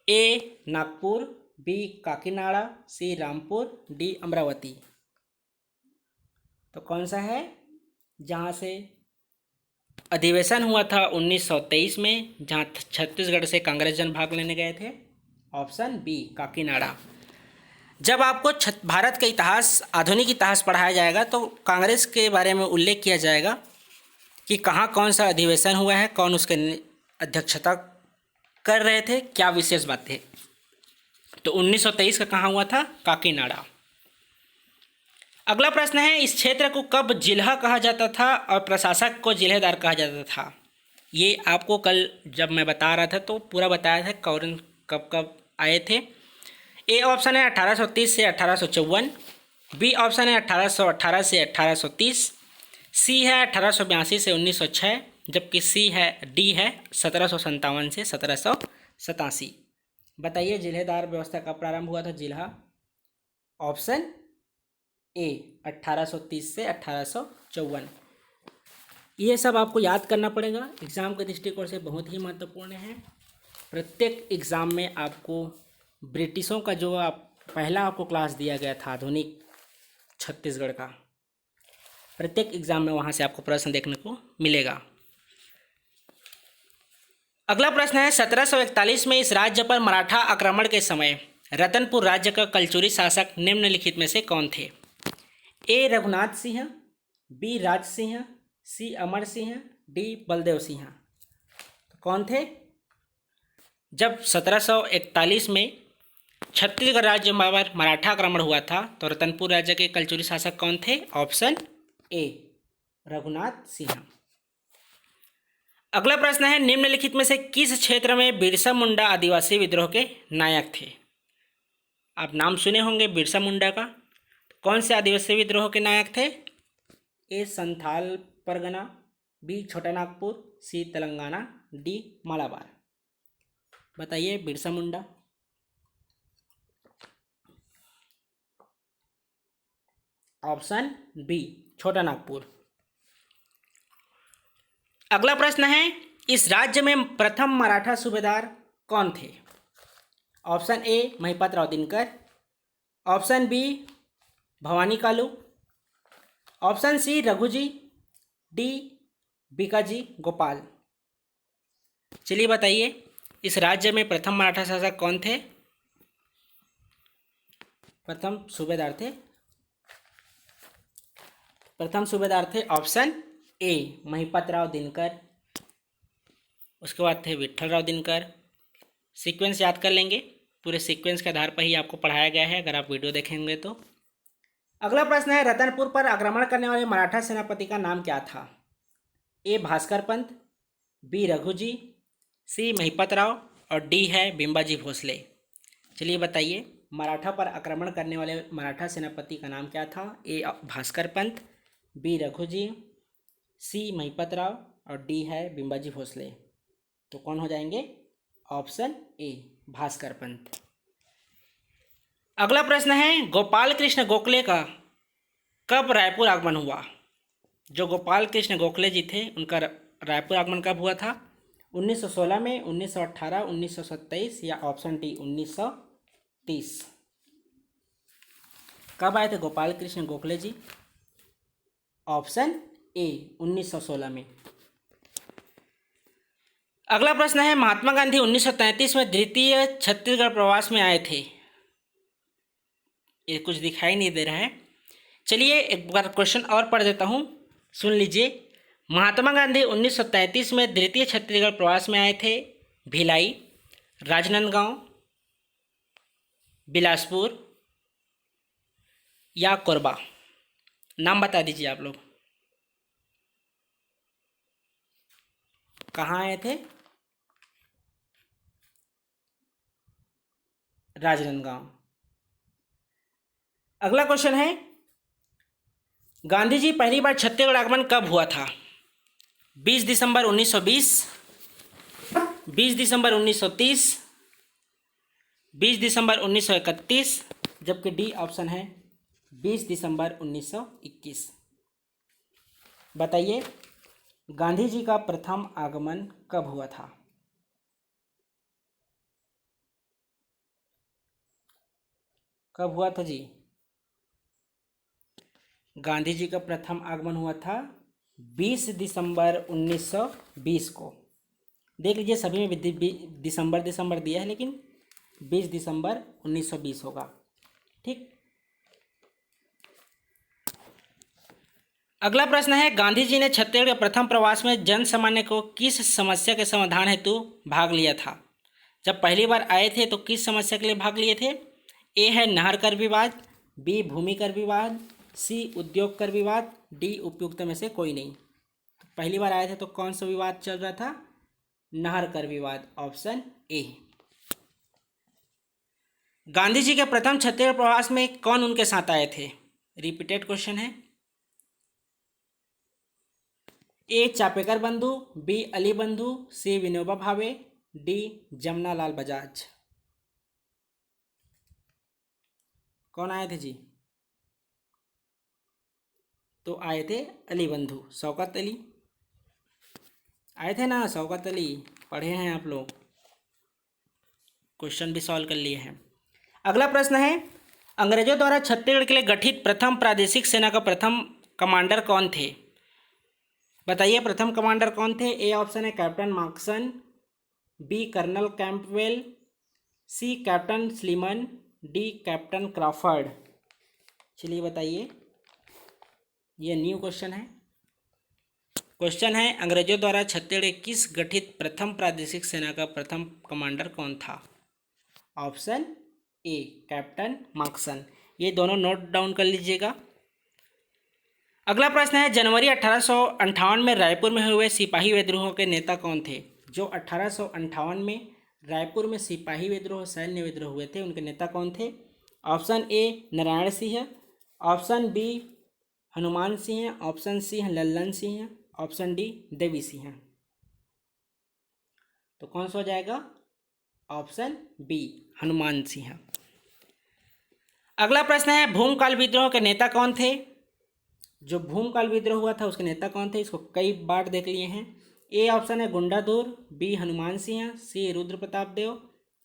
ए नागपुर, बी काकीनाड़ा, सी रामपुर, डी अमरावती। तो कौन सा है जहाँ से अधिवेशन हुआ था 1923 में, जहाँ छत्तीसगढ़ से कांग्रेस जन भाग लेने गए थे? Option B Kakinada. जब आपको भारत का इतिहास आधुनिक इतिहास पढ़ाया जाएगा तो कांग्रेस के बारे में उल्लेख किया जाएगा कि कहाँ कौन सा अधिवेशन हुआ है, कौन उसके अध्यक्षता कर रहे थे, क्या विशेष बात थे। तो 1923 का कहाँ हुआ था? काकीनाड़ा। अगला प्रश्न है इस क्षेत्र को कब जिल्हा कहा जाता था और प्रशासक को जिलेदार कहा जाता था? ये आपको कल जब मैं बता रहा था तो पूरा बताया था कौन कब कब आए थे। ए ऑप्शन है 1830 से 1854, बी ऑप्शन है 1818 से 1830, सी है 1882 से 1906, जबकि डी है 1757 से 1787। बताइए जिलेदार व्यवस्था कब प्रारंभ हुआ था? जिला ऑप्शन ए 1830 से 1854। ये सब आपको याद करना पड़ेगा, एग्ज़ाम के दृष्टिकोण से बहुत ही महत्वपूर्ण है। प्रत्येक एग्ज़ाम में आपको ब्रिटिशों का जो पहला आपको क्लास दिया गया था आधुनिक छत्तीसगढ़ का, प्रत्येक एग्ज़ाम में वहाँ से आपको प्रश्न देखने को मिलेगा। अगला प्रश्न है 1741 में इस राज्य पर मराठा आक्रमण के समय रतनपुर राज्य का कलचुरी शासक निम्नलिखित में से कौन थे? ए रघुनाथ सिंह, बी राज सिंह, सी अमर सिंह, डी बलदेव सिंह। कौन थे? जब 1741 में छत्तीसगढ़ राज्य पर मराठा आक्रमण हुआ था तो रतनपुर राज्य के कलचुरी शासक कौन थे? ऑप्शन ए रघुनाथ सिंह। अगला प्रश्न है, निम्नलिखित में से किस क्षेत्र में बिरसा मुंडा आदिवासी विद्रोह के नायक थे? आप नाम सुने होंगे बिरसा मुंडा का। कौन से आदिवासी विद्रोह के नायक थे? ए संथाल परगना, बी छोटा नागपुर, सी तेलंगाना, डी मालाबार। बताइए बिरसा मुंडा। ऑप्शन बी छोटा नागपुर। अगला प्रश्न है, इस राज्य में प्रथम मराठा सूबेदार कौन थे? Option A Mahipat Rao Dinkar, option B Bhawani Kalu, option C Raghuji, D Bikaji Gopal. चलिए बताइए इस राज्य में प्रथम मराठा शासक कौन थे? प्रथम सूबेदार थे ऑप्शन ए महिपत राव दिनकर। उसके बाद थे विट्ठल राव दिनकर। सीक्वेंस याद कर लेंगे, पूरे सीक्वेंस के आधार पर ही आपको पढ़ाया गया है अगर आप वीडियो देखेंगे तो। अगला प्रश्न है, रतनपुर पर आक्रमण करने वाले मराठा सेनापति का नाम क्या था? ए भास्कर पंत, बी रघुजी, सी महिपत राव और डी है बिंबाजी भोसले। चलिए बताइए मराठा पर आक्रमण करने वाले मराठा सेनापति का नाम क्या था? ए भास्कर पंत, बी रघुजी, सी महिपत राव और डी है बिंबाजी भोसले। तो कौन हो जाएंगे? Option A Bhaskar Pant. अगला प्रश्न है, गोपाल कृष्ण गोखले का कब रायपुर आगमन हुआ? जो गोपाल कृष्ण गोखले जी थे उनका रायपुर आगमन कब हुआ था? 1916 में, 1918, 1927 या ऑप्शन डी 1930। कब आए थे गोपाल कृष्ण गोखले जी? ऑप्शन ए 1916 में। अगला प्रश्न है, महात्मा गांधी 1933 में द्वितीय छत्तीसगढ़ प्रवास में आए थे। ये कुछ दिखाई नहीं दे रहा है। चलिए एक बार क्वेश्चन और पढ़ देता हूँ, सुन लीजिए। महात्मा गांधी 1933 में द्वितीय छत्तीसगढ़ प्रवास में आए थे भिलाई, राजनांदगांव, बिलासपुर या कोरबा। नाम बता दीजिए आप लोग, कहाँ आए थे? राजनांदगांव। अगला क्वेश्चन है, गांधी जी पहली बार छत्तीसगढ़ आगमन कब हुआ था? 20 दिसंबर 1920, 20 दिसंबर 1930, 20 दिसंबर 1931, जबकि डी ऑप्शन है 20 दिसंबर 1921। बताइए गांधी जी का प्रथम आगमन कब हुआ था? कब हुआ था जी? गांधी जी का प्रथम आगमन हुआ था 20 दिसंबर 1920 को। देख लीजिए सभी में दिसंबर दिया है, लेकिन 20 दिसंबर 1920 होगा। ठीक। अगला प्रश्न है, गांधी जी ने छत्तीसगढ़ के प्रथम प्रवास में जन सामान्य को किस समस्या के समाधान हेतु भाग लिया था? जब पहली बार आए थे तो किस समस्या के लिए भाग लिए थे? ए है नहर कर विवाद, बी भूमि कर विवाद, सी उद्योग कर विवाद, डी उपयुक्त में से कोई नहीं। तो पहली बार आए थे तो कौन सा विवाद चल रहा था? नहर कर विवाद, ऑप्शन ए। गांधी जी के प्रथम छत्तीसगढ़ प्रवास में कौन उनके साथ आए थे? रिपीटेड क्वेश्चन है। ए चापेकर बंधु, बी अली बंधु, सी विनोबा भावे, डी जमुना लाल बजाज। कौन आए थे जी? तो आए थे अली बंधु, शौकत अली आए थे ना। शौकत अली पढ़े हैं आप लोग, क्वेश्चन भी सॉल्व कर लिए हैं। अगला प्रश्न है, अंग्रेजों द्वारा छत्तीसगढ़ के लिए गठित प्रथम प्रादेशिक सेना का प्रथम कमांडर कौन थे? बताइए प्रथम कमांडर कौन थे? ए ऑप्शन है captain Markson, B colonel Campbell, C captain Sleeman, D captain Crawford. चलिए बताइए, ये न्यू क्वेश्चन है, क्वेश्चन है, अंग्रेजों द्वारा छत्तीसगढ़ के किस गठित प्रथम प्रादेशिक सेना का प्रथम कमांडर कौन था? Option A captain Markson. ये दोनों नोट डाउन कर लीजिएगा। अगला प्रश्न है, जनवरी 1858 में रायपुर में हुए सिपाही विद्रोह के नेता कौन थे? जो 1858 में रायपुर में सिपाही विद्रोह सैन्य विद्रोह हुए थे, उनके नेता कौन थे? Option A Narayan Singh, option B Hanuman Singh, option C Lallan Singh, option D Devi Singh. तो कौन सा हो जाएगा? Option B Hanuman Singh. अगला प्रश्न है, भूमकाल विद्रोह के नेता कौन थे? जो भूमकाल विद्रोह हुआ था उसके नेता कौन थे? इसको कई बार देख लिए हैं। ए ऑप्शन है गुंडाधुर, बी हनुमान सिंह, सी रुद्र प्रताप देव,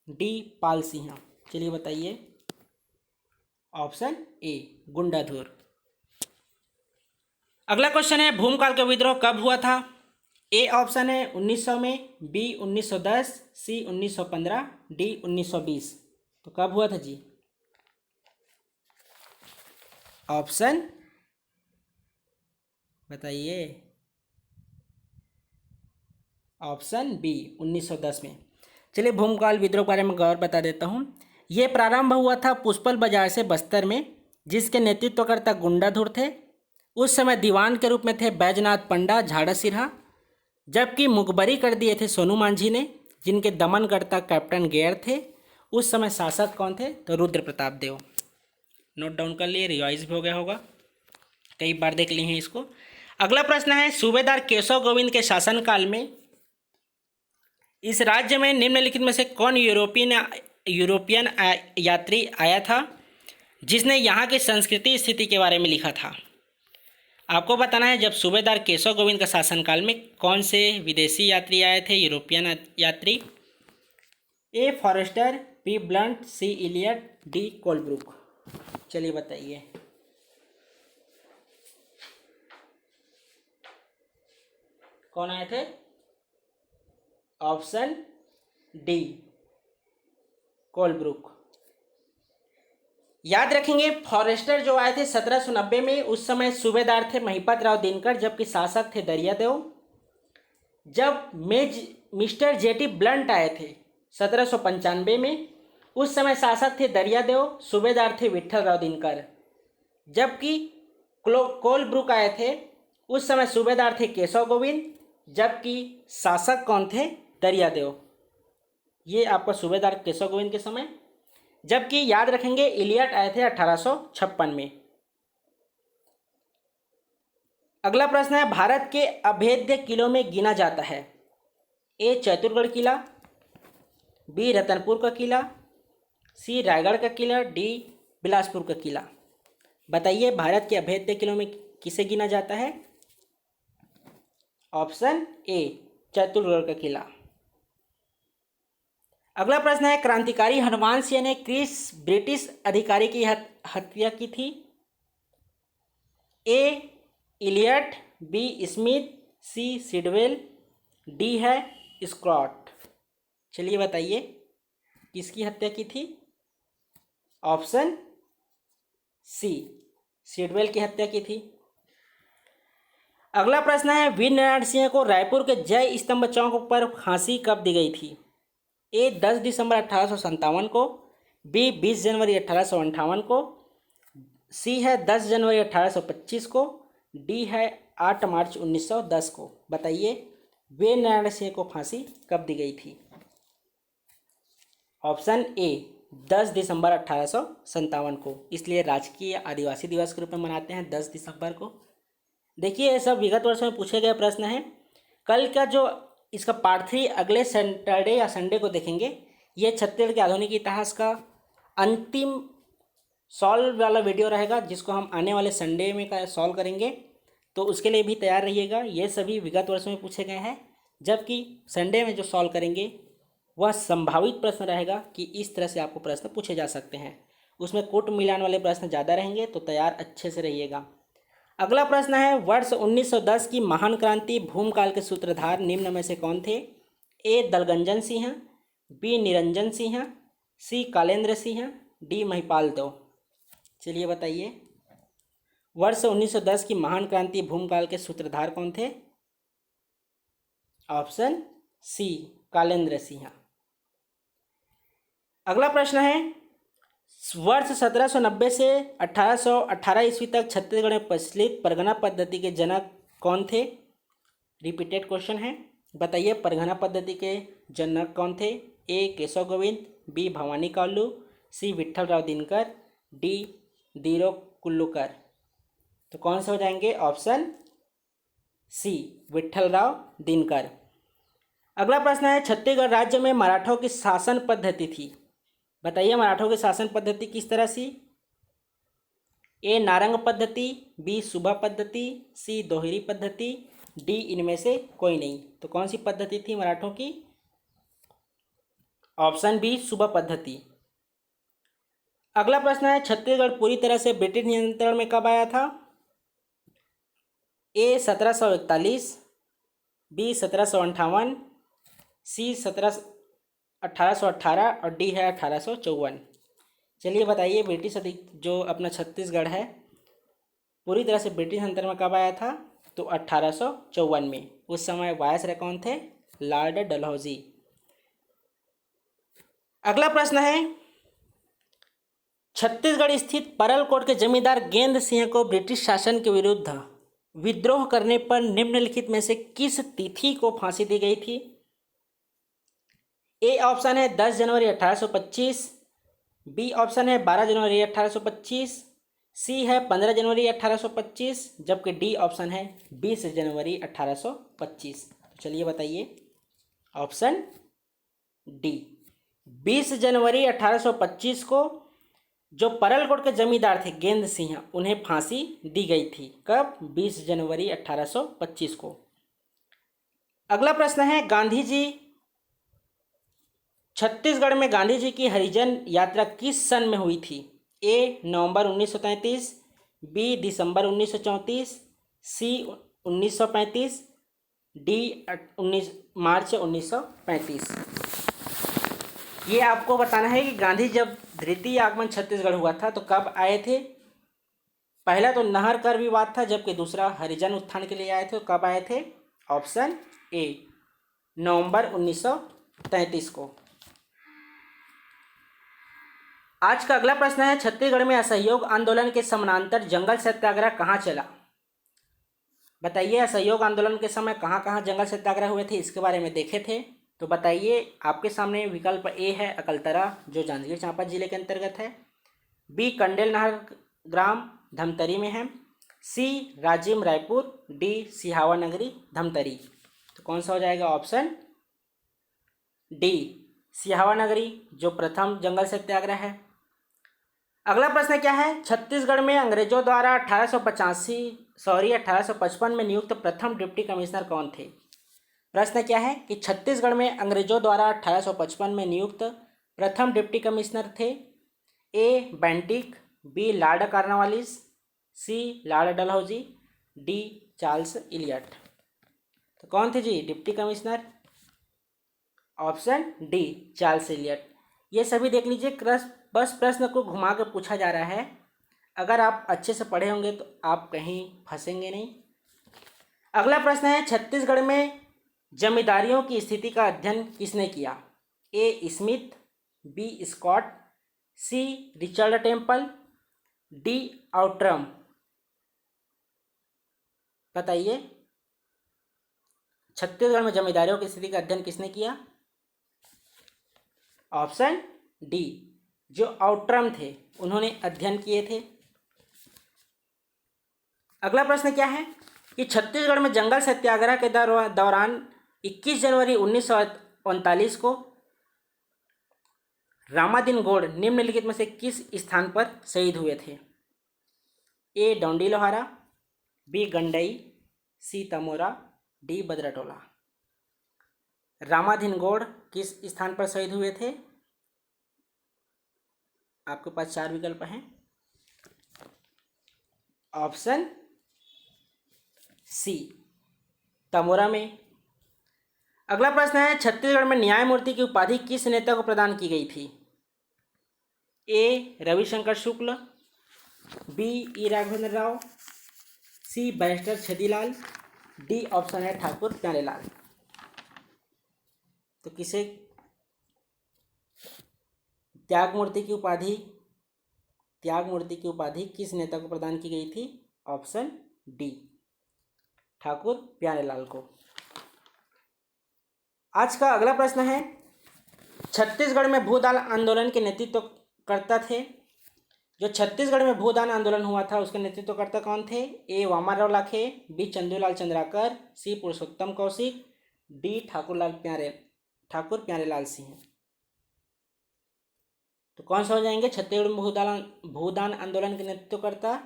डी पाल सिंह। चलिए बताइए। Option A Gundadhur. अगला क्वेश्चन है, भूमकाल का विद्रोह कब हुआ था? ए ऑप्शन है 1900 में, बी 1910, सी 1915, डी 1920। तो कब हुआ था जी? ऑप्शन बताइए। ऑप्शन बी 1910 में। चलिए भूमकाल विद्रोह के बारे में गौर बता देता हूँ। ये प्रारंभ हुआ था पुष्पल बाजार से बस्तर में, जिसके नेतृत्वकर्ता गुंडाधुर थे। उस समय दीवान के रूप में थे बैजनाथ पंडा झाड़ा सिरहा, जबकि मुखबरी कर दिए थे सोनू मांझी ने, जिनके दमनकर्ता कैप्टन गेयर थे। उस समय शासक कौन थे? तो रुद्र प्रताप देव। नोट डाउन कर लिए, रिवाइज भी हो गया होगा, कई बार देख लिए हैं इसको। अगला प्रश्न है, सूबेदार केशव गोविंद के शासनकाल में इस राज्य में निम्नलिखित में से कौन यूरोपियन यात्री आया था जिसने यहाँ की संस्कृति स्थिति के बारे में लिखा था? आपको बताना है जब सूबेदार केशव गोविंद का शासनकाल में कौन से विदेशी यात्री आए थे, यूरोपियन यात्री? ए फॉरेस्टर, बी ब्लंट, सी इलियट, डी कोलब्रुक। चलिए बताइए। कौन आए थे? Option D Colebrook. याद रखेंगे, फॉरेस्टर जो आए थे 1790 में, उस समय सूबेदार थे महिपत राव दिनकर, जबकि शासक थे दरियादेव। जब मिस्टर जेटी ब्लंट आए थे 1795 में, उस समय शासक थे दरियादेव, सूबेदार थे विठल राव दिनकर। जबकि कोलब्रुक आए थे, उस समय सूबेदार थे केशव गोविंद, जबकि शासक कौन थे? दरियादेव। ये आपका सूबेदार केशव गोविंद के समय। जबकि याद रखेंगे इलियट आए थे 1856 में। अगला प्रश्न है, भारत के अभेद्य किलों में गिना जाता है? ए चैतुरगढ़ किला, बी रतनपुर का किला, सी रायगढ़ का किला, डी बिलासपुर का किला। बताइए भारत के अभेद्य किलों में किसे गिना जाता है? ऑप्शन ए चैतुरगढ़ का किला। अगला प्रश्न है, क्रांतिकारी हनुमान सिंह ने किस ब्रिटिश अधिकारी की हत्या की थी? ए इलियट, बी स्मिथ, सी सिडवेल, डी है स्कॉट। चलिए बताइए किसकी हत्या की थी? ऑप्शन सी सिडवेल की हत्या की थी। अगला प्रश्न है, वीर नारायण सिंह को रायपुर के जय स्तंभ चौक पर फांसी कब दी गई थी? ए 10 दिसंबर 1857 को, बी 20 जनवरी 1858 को, सी है 10 जनवरी 1825 को, डी है 8 मार्च 1910 को। बताइए वीर नारायण सिंह को फांसी कब दी गई थी? ऑप्शन ए 10 दिसंबर 1857 को। इसलिए राजकीय आदिवासी दिवस के रूप में मनाते हैं 10 दिसंबर को। देखिए ये सब विगत वर्षों में पूछे गए प्रश्न हैं। कल का जो इसका पार्ट 3 अगले सैटरडे या संडे को देखेंगे। ये छत्तीसगढ़ के आधुनिक इतिहास का अंतिम सॉल्व वाला वीडियो रहेगा, जिसको हम आने वाले संडे में सॉल्व करेंगे। तो उसके लिए भी तैयार रहिएगा। ये सभी विगत वर्षों में पूछे गए हैं, जबकि संडे में जो सॉल्व करेंगे वह संभावित प्रश्न रहेगा कि इस तरह से आपको प्रश्न पूछे जा सकते हैं। उसमें कोट मिलान वाले प्रश्न ज़्यादा रहेंगे, तो तैयार अच्छे से रहिएगा। अगला प्रश्न है, वर्ष 1910 की महान क्रांति भूमकाल के सूत्रधार निम्न में से कौन थे? ए दलगंजन सिंह, बी निरंजन सिंह, सी कालेंद्र सिंह, डी महिपाल देव। चलिए बताइए वर्ष 1910 की महान क्रांति भूमकाल के सूत्रधार कौन थे? Option C Kalendra Singh. अगला प्रश्न है, वर्ष 1790 से 1818 ईस्वी तक छत्तीसगढ़ में प्रचलित परगना पद्धति के जनक कौन थे? रिपीटेड क्वेश्चन है, बताइए परगना पद्धति के जनक कौन थे? A Keshav Govind, B Bhawani Kalu, C Vitthalrao Dinkar, D Diro Kullukar. तो कौन से हो जाएंगे? Option C Vitthalrao Dinkar. अगला प्रश्न है, छत्तीसगढ़ राज्य में मराठों की शासन पद्धति थी, बताइए मराठों की शासन पद्धति किस तरह सी? ए नारंग पद्धति, बी सुबा पद्धति, सी दोहरी पद्धति, डी इनमें से कोई नहीं। तो कौन सी पद्धति थी मराठों की? ऑप्शन बी सुबा पद्धति। अगला प्रश्न है, छत्तीसगढ़ पूरी तरह से ब्रिटिश नियंत्रण में कब आया था? ए 1741, बी 1758, सी 1818 और डी है 1854। चलिए बताइए ब्रिटिश जो अपना छत्तीसगढ़ है पूरी तरह से ब्रिटिश नियंत्रण में कब आया था? तो 1854 में। उस समय वायसराय कौन थे? लॉर्ड डलहौजी। अगला प्रश्न है, छत्तीसगढ़ स्थित परलकोट के जमींदार गेंद सिंह को ब्रिटिश शासन के विरुद्ध विद्रोह करने पर निम्नलिखित में से किस तिथि को फांसी दी गई थी? ए ऑप्शन है 10 जनवरी 1825, बी ऑप्शन है 12 जनवरी 1825, सी है 15 जनवरी 1825, जबकि डी ऑप्शन है 20 जनवरी 1825। तो चलिए बताइए ऑप्शन डी 20 जनवरी 1825 को जो परलकोट के जमींदार थे गेंद सिंह उन्हें फांसी दी गई थी। कब? 20 जनवरी 1825 को। अगला प्रश्न है, गांधी जी छत्तीसगढ़ में गांधी जी की हरिजन यात्रा किस सन में हुई थी? ए नवंबर 1933, बी दिसंबर 1934, सी 1935, डी 19 मार्च 1935। ये आपको बताना है कि गांधी जब द्वितीय आगमन छत्तीसगढ़ हुआ था तो कब आए थे? पहला तो नहर कर विवाद था, जबकि दूसरा हरिजन उत्थान के लिए आए थे। तो कब आए थे? ऑप्शन ए नवंबर 1933 को। आज का अगला प्रश्न है, छत्तीसगढ़ में असहयोग आंदोलन के समानांतर जंगल सत्याग्रह कहाँ चला? बताइए असहयोग आंदोलन के समय कहाँ कहाँ जंगल सत्याग्रह हुए थे, इसके बारे में देखे थे। तो बताइए, आपके सामने विकल्प ए है अकलतरा जो जांजगीर चांपा जिले के अंतर्गत है, बी कंडेल नहर ग्राम धमतरी में है, सी राजिम रायपुर, डी सिहावा नगरी धमतरी। तो कौन सा हो जाएगा? ऑप्शन डी सिहावा नगरी जो प्रथम जंगल सत्याग्रह है। अगला प्रश्न क्या है, छत्तीसगढ़ में अंग्रेजों द्वारा 1855 में नियुक्त प्रथम डिप्टी कमिश्नर कौन थे? प्रश्न क्या है कि छत्तीसगढ़ में अंग्रेजों द्वारा 1855 में नियुक्त प्रथम डिप्टी कमिश्नर थे। A Bentinck, B lord Cornwallis, C lord Dalhousie, D Charles Elliott. तो कौन थे जी deputy commissioner? Option D Charles Elliott. ये सभी देख लीजिए, बस प्रश्न को घुमा कर पूछा जा रहा है। अगर आप अच्छे से पढ़े होंगे तो आप कहीं फंसेंगे नहीं। अगला प्रश्न है, छत्तीसगढ़ में जमींदारियों की स्थिति का अध्ययन किसने किया? A Smith, B Scott, C Richard Temple, D Outram. बताइए छत्तीसगढ़ में जमींदारियों की स्थिति का अध्ययन किसने किया? ऑप्शन डी जो आउट्रम थे उन्होंने अध्ययन किए थे। अगला प्रश्न क्या है कि छत्तीसगढ़ में जंगल सत्याग्रह के दौरान 21 जनवरी 1939 को रामादीन गौड़ निम्नलिखित में से किस स्थान पर शहीद हुए थे? ए डौंडी लोहारा, बी गंडई, सी तमोरा, डी बदराटोला। रामादीन गौड़ किस स्थान पर शहीद हुए थे? आपके पास 4 विकल्प हैं। ऑप्शन सी तमोरा में। अगला प्रश्न है, छत्तीसगढ़ में न्यायमूर्ति की उपाधि किस नेता को प्रदान की गई थी? ए रविशंकर शुक्ल, बी ई राघवेंद्र राव, सी बैरिस्टर छेदीलाल, डी ऑप्शन है ठाकुर प्यारेलाल। तो किसे त्याग मूर्ति की उपाधि किस नेता को प्रदान की गई थी? ऑप्शन डी, ठाकुर प्यारेलाल को। आज का अगला प्रश्न है, छत्तीसगढ़ में भूदान आंदोलन के नेतृत्व करता थे। जो छत्तीसगढ़ में भूदान आंदोलन हुआ था उसके नेतृत्वकर्ता कौन थे? ए वामाराव लाखे, बी चंदूलाल चंद्राकर, सी पुरुषोत्तम कौशिक, डी ठाकुर प्यारेलाल सिंह। तो कौन सा हो जाएंगे छत्तीसगढ़ में भूदान आंदोलन के नेतृत्वकर्ता?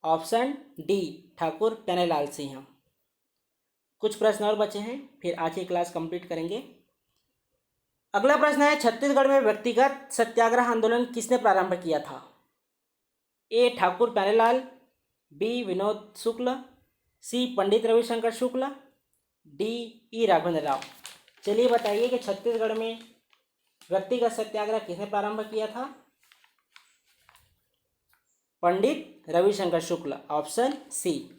Option D, Thakur Pyarelal Singh. कुछ प्रश्न और बचे हैं, फिर आज की क्लास कंप्लीट करेंगे। अगला प्रश्न है, छत्तीसगढ़ में व्यक्तिगत सत्याग्रह आंदोलन किसने प्रारंभ किया था? ए ठाकुर प्यारेलाल, बी विनोद शुक्ल, सी पंडित रविशंकर शुक्ल, डी ई राघवेंद्र राव। चलिए बताइए कि छत्तीसगढ़ में व्यक्तिगत सत्याग्रह किसने प्रारंभ किया था? पंडित रविशंकर शुक्ल, ऑप्शन सी।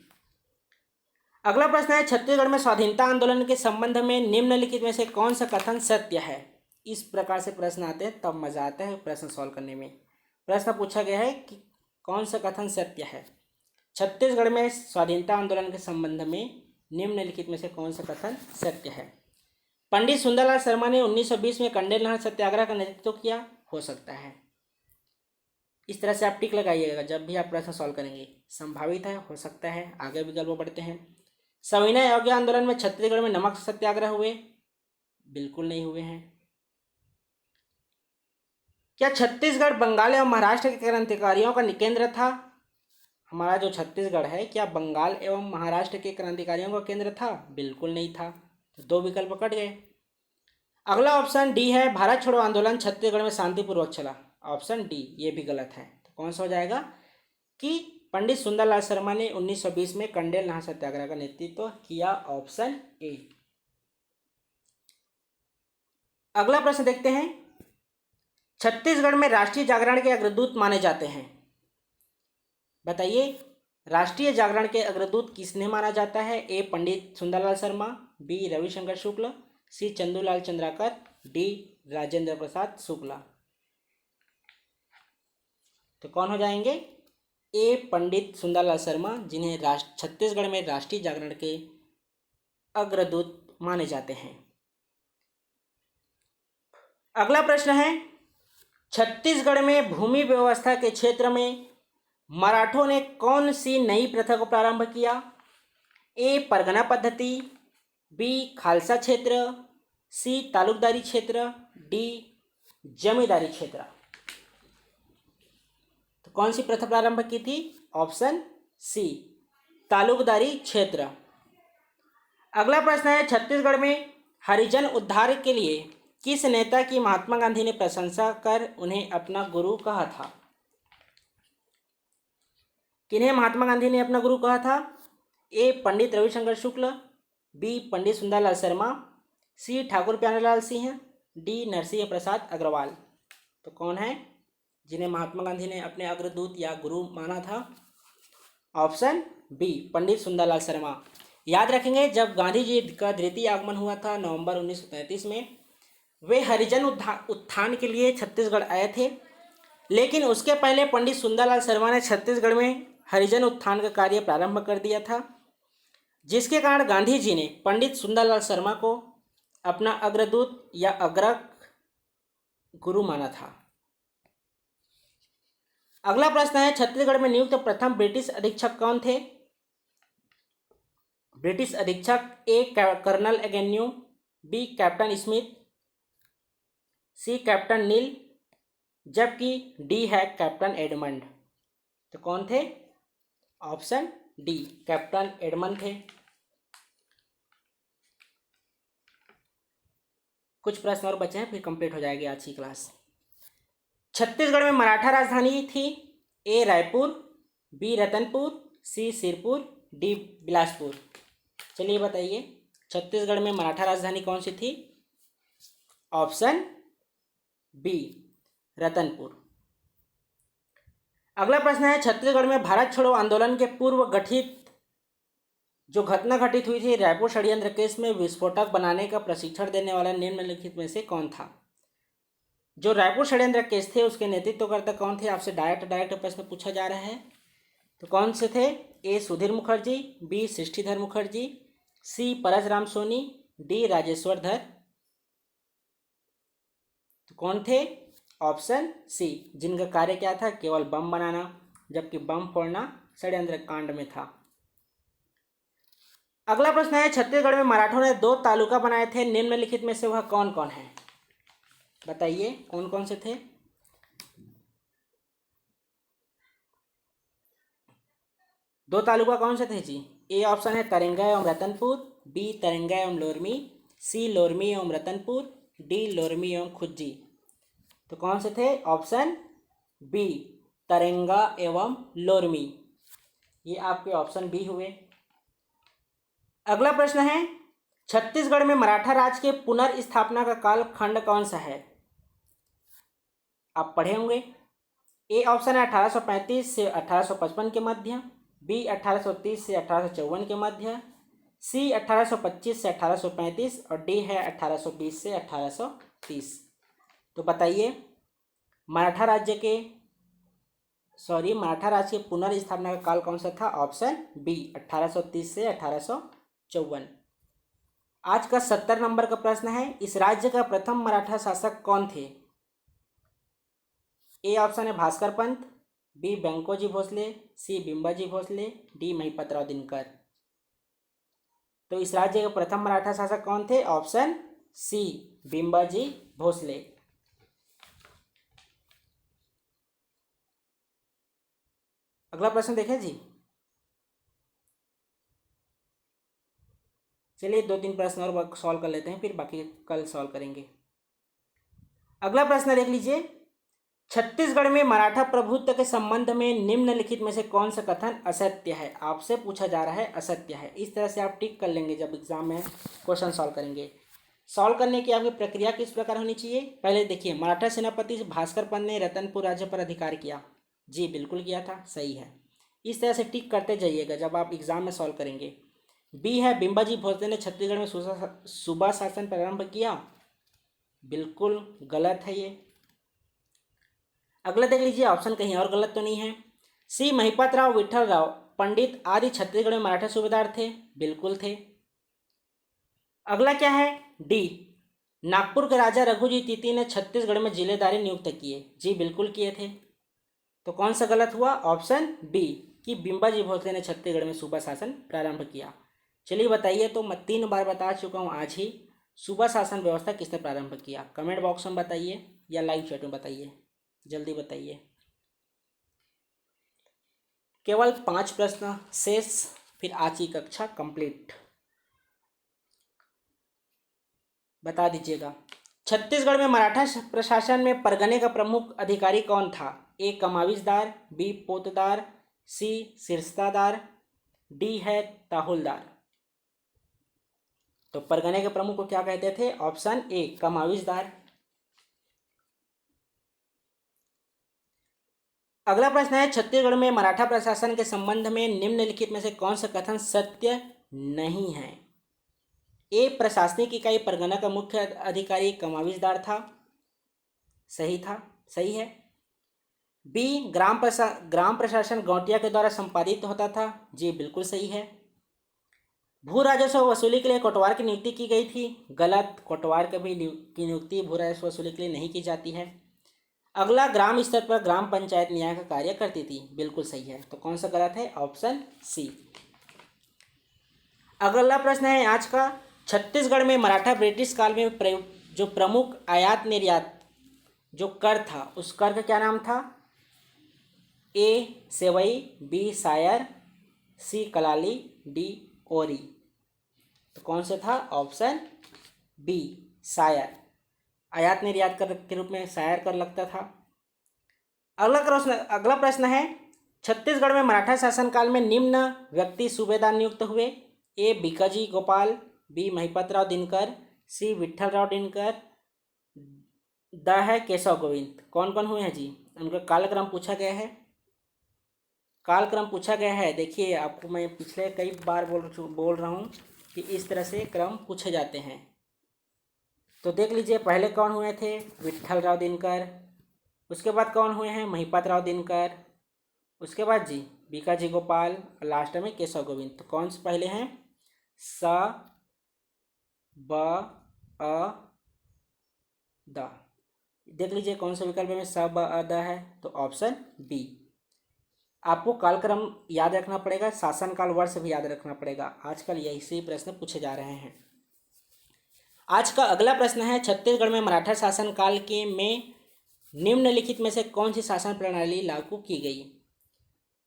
अगला प्रश्न है, छत्तीसगढ़ में स्वाधीनता आंदोलन के संबंध में निम्नलिखित में से कौन सा कथन सत्य है? इस प्रकार से प्रश्न आते हैं तब मजा आता है प्रश्न सॉल्व करने में। प्रश्न पूछा गया है कि कौन सा कथन सत्य है? छत्तीसगढ़ में स्वाधीनता आंदोलन के संबंध में निम्नलिखित में से कौन सा कथन सत्य है? पंडित सुंदरलाल शर्मा ने 1920 में कंडेल नहर सत्याग्रह का नेतृत्व किया। हो सकता है। इस तरह से आप टिक लगाइएगा जब भी आप प्रश्न सॉल्व करेंगे। संभावित है, हो सकता है। आगे विकल्प बढ़ते हैं। सविनय अवज्ञा आंदोलन में छत्तीसगढ़ में नमक सत्याग्रह हुए? बिल्कुल नहीं हुए हैं। क्या छत्तीसगढ़ बंगाल एवं महाराष्ट्र के क्रांतिकारियों का केंद्र था? हमारा जो छत्तीसगढ़ है क्या बंगाल एवं महाराष्ट्र के क्रांतिकारियों का केंद्र था? बिल्कुल नहीं था। तो दो विकल्प कट गए। अगला ऑप्शन डी है, भारत छोड़ो आंदोलन छत्तीसगढ़ में शांतिपूर्वक चला। ऑप्शन डी ये भी गलत है। तो कौन सा हो जाएगा कि पंडित सुंदरलाल शर्मा ने 1920 में कंडेल नहर सत्याग्रह का नेतृत्व किया। Option A. अगला प्रश्न देखते हैं, छत्तीसगढ़ में राष्ट्रीय जागरण के अग्रदूत माने जाते हैं। बताइए राष्ट्रीय जागरण के अग्रदूत किसने माना जाता है? ए पंडित सुंदरलाल शर्मा, बी रविशंकर शुक्ल, सी चंदूलाल चंद्राकर, डी राजेंद्र प्रसाद शुक्ला। तो कौन हो जाएंगे? ए पंडित सुंदरलाल शर्मा, जिन्हें छत्तीसगढ़ में राष्ट्रीय जागरण के अग्रदूत माने जाते हैं। अगला प्रश्न है, छत्तीसगढ़ में भूमि व्यवस्था के क्षेत्र में मराठों ने कौन सी नई प्रथा को प्रारंभ किया? ए परगना पद्धति, बी खालसा क्षेत्र, सी तालुकदारी क्षेत्र, डी जमींदारी क्षेत्र। तो कौन सी प्रथा प्रारंभ की थी? ऑप्शन सी तालुकदारी क्षेत्र। अगला प्रश्न है, छत्तीसगढ़ में हरिजन उद्धार के लिए किस नेता की महात्मा गांधी ने प्रशंसा कर उन्हें अपना गुरु कहा था? किन्हें महात्मा गांधी ने अपना गुरु कहा था? A Pandit Ravishankar Shukla, B Pandit Sundarlal Sharma, C Thakur Pyarelal Singh, D Narasimha प्रसाद अग्रवाल। तो कौन है जिन्हें महात्मा गांधी ने अपने अग्रदूत या गुरु माना था? Option B Pandit Sundarlal Sharma. याद रखेंगे जब गांधी जी का द्वितीय आगमन हुआ था नवंबर 1933 में, वे हरिजन उत्थान के लिए छत्तीसगढ़ आए थे, लेकिन उसके पहले पंडित सुंदरलाल शर्मा ने छत्तीसगढ़ में हरिजन उत्थान का कार्य प्रारंभ कर दिया था, जिसके कारण गांधी जी ने पंडित सुंदरलाल शर्मा को अपना अग्रदूत या अग्रक गुरु माना था। अगला प्रश्न है, छत्तीसगढ़ में नियुक्त प्रथम ब्रिटिश अधीक्षक कौन थे? ब्रिटिश अधीक्षक ए colonel Agnew, B captain Smith, सी कैप्टन नील, जबकि डी है कैप्टन एडमंड। तो कौन थे? ऑप्शन डी कैप्टन एडमंड थे। कुछ प्रश्न और बचे हैं फिर कंप्लीट हो जाएगी आज की क्लास। छत्तीसगढ़ में मराठा राजधानी थी? A Raipur, B Ratanpur, C Sirpur, D Bilaspur. चलिए बताइए छत्तीसगढ़ में मराठा राजधानी कौन सी थी? Option B Ratanpur. अगला प्रश्न है, छत्तीसगढ़ में भारत छोड़ो आंदोलन के पूर्व गठित जो घटना घटित हुई थी रायपुर षड्यंत्र केस में विस्फोटक बनाने का प्रशिक्षण देने वाला निम्नलिखित में से कौन था? जो रायपुर षड्यंत्र केस थे उसके नेतृत्वकर्ता कौन थे? आपसे डायरेक्ट प्रश्न पूछा जा रहा है। तो कौन से थे? ए सुधीर मुखर्जी, बी सृष्टिधर मुखर्जी, सी परसराम सोनी, डी राजेश्वर धर। तो कौन थे? ऑप्शन सी, जिनका कार्य क्या था? केवल बम बनाना, जबकि बम फोड़ना षड्यंत्र कांड में था। अगला प्रश्न है, छत्तीसगढ़ में मराठों ने 2 तालुका बनाए थे, निम्नलिखित में से वह कौन कौन है? बताइए कौन कौन से थे? 2 तालुका कौन से थे जी? ए ऑप्शन है तरेंगा एवं रतनपुर, बी तरेंगा एवं लोरमी, सी लोरमी एवं रतनपुर, डी लोरमी एवं खुज्जी। तो कौन से थे? ऑप्शन बी तरेंगा एवं लोरमी। ये आपके ऑप्शन बी हुए। अगला प्रश्न है, छत्तीसगढ़ में मराठा राज के पुनर्स्थापना का कालखंड कौन सा है? आप पढ़े होंगे। ए ऑप्शन है 1835 से 1855 के मध्य, बी 1830 से 1854 के मध्य, सी 1825 से 1835 और डी है 1820 से 1830। तो बताइए मराठा राज्य के पुनर्स्थापना का काल कौन सा था? ऑप्शन बी 1830 से 1854। आज का 70 नंबर का प्रश्न है, इस राज्य का प्रथम मराठा शासक कौन थे? ए ऑप्शन है Bhaskar Pant, B Bankoji Bhosale, C Bimbaji Bhosale, D Mahipatrao Dinkar. तो इस राज्य के प्रथम मराठा शासक कौन थे? Option C Bimbaji Bhosale. अगला प्रश्न देखें जी। चलिए 2-3 प्रश्न और सॉल्व कर लेते हैं, फिर बाकी कल सॉल्व करेंगे। अगला प्रश्न देख लीजिए, छत्तीसगढ़ में मराठा प्रभुत्व के संबंध में निम्नलिखित में से कौन सा कथन असत्य है? आपसे पूछा जा रहा है असत्य है। इस तरह से आप टिक कर लेंगे जब एग्जाम में क्वेश्चन सॉल्व करेंगे। सॉल्व करने की आपकी प्रक्रिया किस प्रकार होनी चाहिए? पहले देखिए, मराठा सेनापति भास्कर पंत ने रतनपुर राज्य पर अधिकार किया। जी बिल्कुल किया था, सही है। इस तरह से टिक करते जाइएगा जब आप एग्जाम में सॉल्व करेंगे। बी है बिंबाजी भोसले ने छत्तीसगढ़ में सूबा शासन प्रारंभ किया। बिल्कुल गलत है ये। अगला देख लीजिए, ऑप्शन कहीं और गलत तो नहीं है। सी महिपत राव विठल राव पंडित आदि छत्तीसगढ़ में मराठा सूबेदार थे। बिल्कुल थे। अगला क्या है? डी नागपुर के राजा रघुजी तृतीय ने छत्तीसगढ़ में जिलेदारी नियुक्त किए। जी बिल्कुल किए थे। तो कौन सा गलत हुआ? ऑप्शन बी कि बिंबाजी भोसले ने छत्तीसगढ़ में सूबा शासन प्रारंभ किया। चलिए बताइए, तो मैं 3 बार बता चुका हूँ आज ही, सूबा शासन व्यवस्था किसने प्रारंभ किया? कमेंट बॉक्स में बताइए या लाइव चैट में बताइए, जल्दी बताइए। केवल 5 प्रश्न शेष, फिर आज की कक्षा कंप्लीट। बता दीजिएगा, छत्तीसगढ़ में मराठा प्रशासन में परगने का प्रमुख अधिकारी कौन था? ए कमाविजदार, बी पोतदार, सी सिरस्तादार, डी है ताहुलदार। तो परगने के प्रमुख को क्या कहते थे? ऑप्शन ए कमाविजदार। अगला प्रश्न है, छत्तीसगढ़ में मराठा प्रशासन के संबंध में निम्नलिखित में से कौन सा कथन सत्य नहीं है? ए प्रशासनिक इकाई परगना का मुख्य अधिकारी कमाविजदार था। सही था, सही है। बी ग्राम प्रशासन गौटिया के द्वारा संपादित होता था। जी बिल्कुल सही है। भू राजस्व वसूली के लिए कोटवार की नियुक्ति की गई थी। गलत, कोटवार की नियुक्ति भू राजस्व वसूली के लिए नहीं की जाती है। अगला, ग्राम स्तर पर ग्राम पंचायत न्याय का कार्य करती थी। बिल्कुल सही है। तो कौन सा गलत है? Option C. अगला प्रश्न है आज का, छत्तीसगढ़ में मराठा ब्रिटिश काल में जो प्रमुख आयात निर्यात जो कर था, उस कर का क्या नाम था? ए सेवई, बी सायर, सी कलाली, डी ओरी। तो कौन सा था? ऑप्शन बी सायर। आयात निर्यात कर के रूप में सायर कर लगता था। अगला प्रश्न है, छत्तीसगढ़ में मराठा शासनकाल में निम्न व्यक्ति सूबेदार नियुक्त हुए। A Bikaji Gopal, B Mahipatrao Dinkar, C Vithalrao Dinkar, D है केशव गोविंद। कौन कौन हुए हैं जी? उनका कालक्रम पूछा गया है। कालक्रम पूछा गया है। देखिए आपको मैं पिछले कई बार बोल रहा हूँ कि इस तरह से क्रम पूछे जाते हैं। तो देख लीजिए पहले कौन हुए थे, विट्ठल राव दिनकर। उसके बाद कौन हुए हैं, महिपत राव दिनकर। उसके बाद जी बीकाजी गोपाल और लास्ट में केशव गोविंद। तो कौन से पहले हैं, स ब अ द। देख लीजिए कौन सा विकल्प में स ब अ द है, तो ऑप्शन बी। आपको कालक्रम याद रखना पड़ेगा, शासनकाल वर्ष भी याद रखना पड़ेगा। आजकल यही से प्रश्न पूछे जा रहे हैं। आज का अगला प्रश्न है, छत्तीसगढ़ में मराठा शासनकाल के में निम्नलिखित में से कौन सी शासन प्रणाली लागू की गई।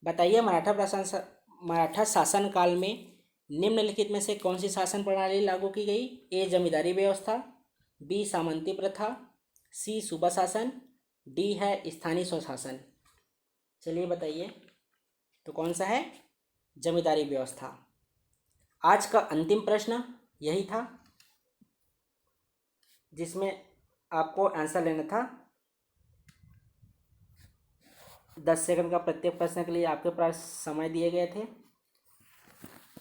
बताइए मराठा शासनकाल में निम्नलिखित में से कौन सी शासन प्रणाली लागू की गई। ए जमींदारी व्यवस्था, बी सामंती प्रथा, सी सूबा शासन, डी है स्थानीय स्वशासन। चलिए बताइए तो कौन सा है, जमींदारी व्यवस्था। आज का अंतिम प्रश्न यही था जिसमें आपको आंसर लेना था। 10 सेकंड का प्रत्येक प्रश्न के लिए आपके पास समय दिए गए थे।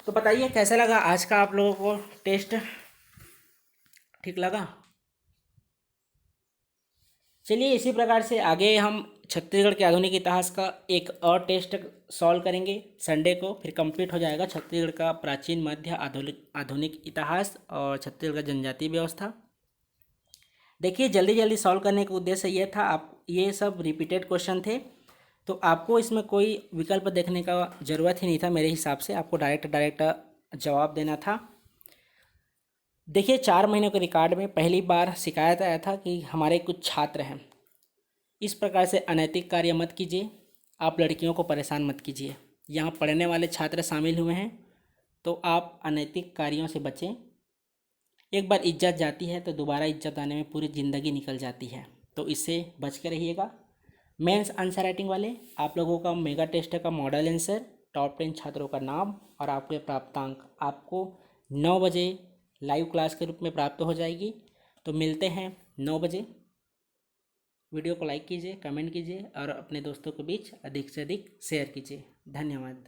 तो बताइए कैसा लगा आज का आप लोगों को टेस्ट, ठीक लगा। चलिए इसी प्रकार से आगे हम छत्तीसगढ़ के आधुनिक इतिहास का एक और टेस्ट सॉल्व करेंगे संडे को। फिर कंप्लीट हो जाएगा छत्तीसगढ़ का प्राचीन मध्य आधुनिक इतिहास और छत्तीसगढ़ जनजातीय व्यवस्था। देखिए जल्दी जल्दी सॉल्व करने का उद्देश्य ये था, आप ये सब रिपीटेड क्वेश्चन थे तो आपको इसमें कोई विकल्प देखने का ज़रूरत ही नहीं था। मेरे हिसाब से आपको डायरेक्ट जवाब देना था। देखिए 4 महीनों के रिकॉर्ड में पहली बार शिकायत आया था कि हमारे कुछ छात्र हैं, इस प्रकार से अनैतिक कार्य मत कीजिए, आप लड़कियों को परेशान मत कीजिए। यहाँ पढ़ने वाले छात्र शामिल हुए हैं तो आप अनैतिक कार्यों से बचें। एक बार इज्जत जाती है तो दोबारा इज्जत आने में पूरी ज़िंदगी निकल जाती है, तो इससे बच के रहिएगा। मेंस आंसर राइटिंग वाले आप लोगों का मेगा टेस्ट का मॉडल आंसर, टॉप 10 छात्रों का नाम और आपके प्राप्तांक आपको 9 बजे लाइव क्लास के रूप में प्राप्त हो जाएगी। तो मिलते हैं 9 बजे। वीडियो को लाइक कीजिए, कमेंट कीजिए और अपने दोस्तों के बीच अधिक से अधिक शेयर कीजिए। धन्यवाद।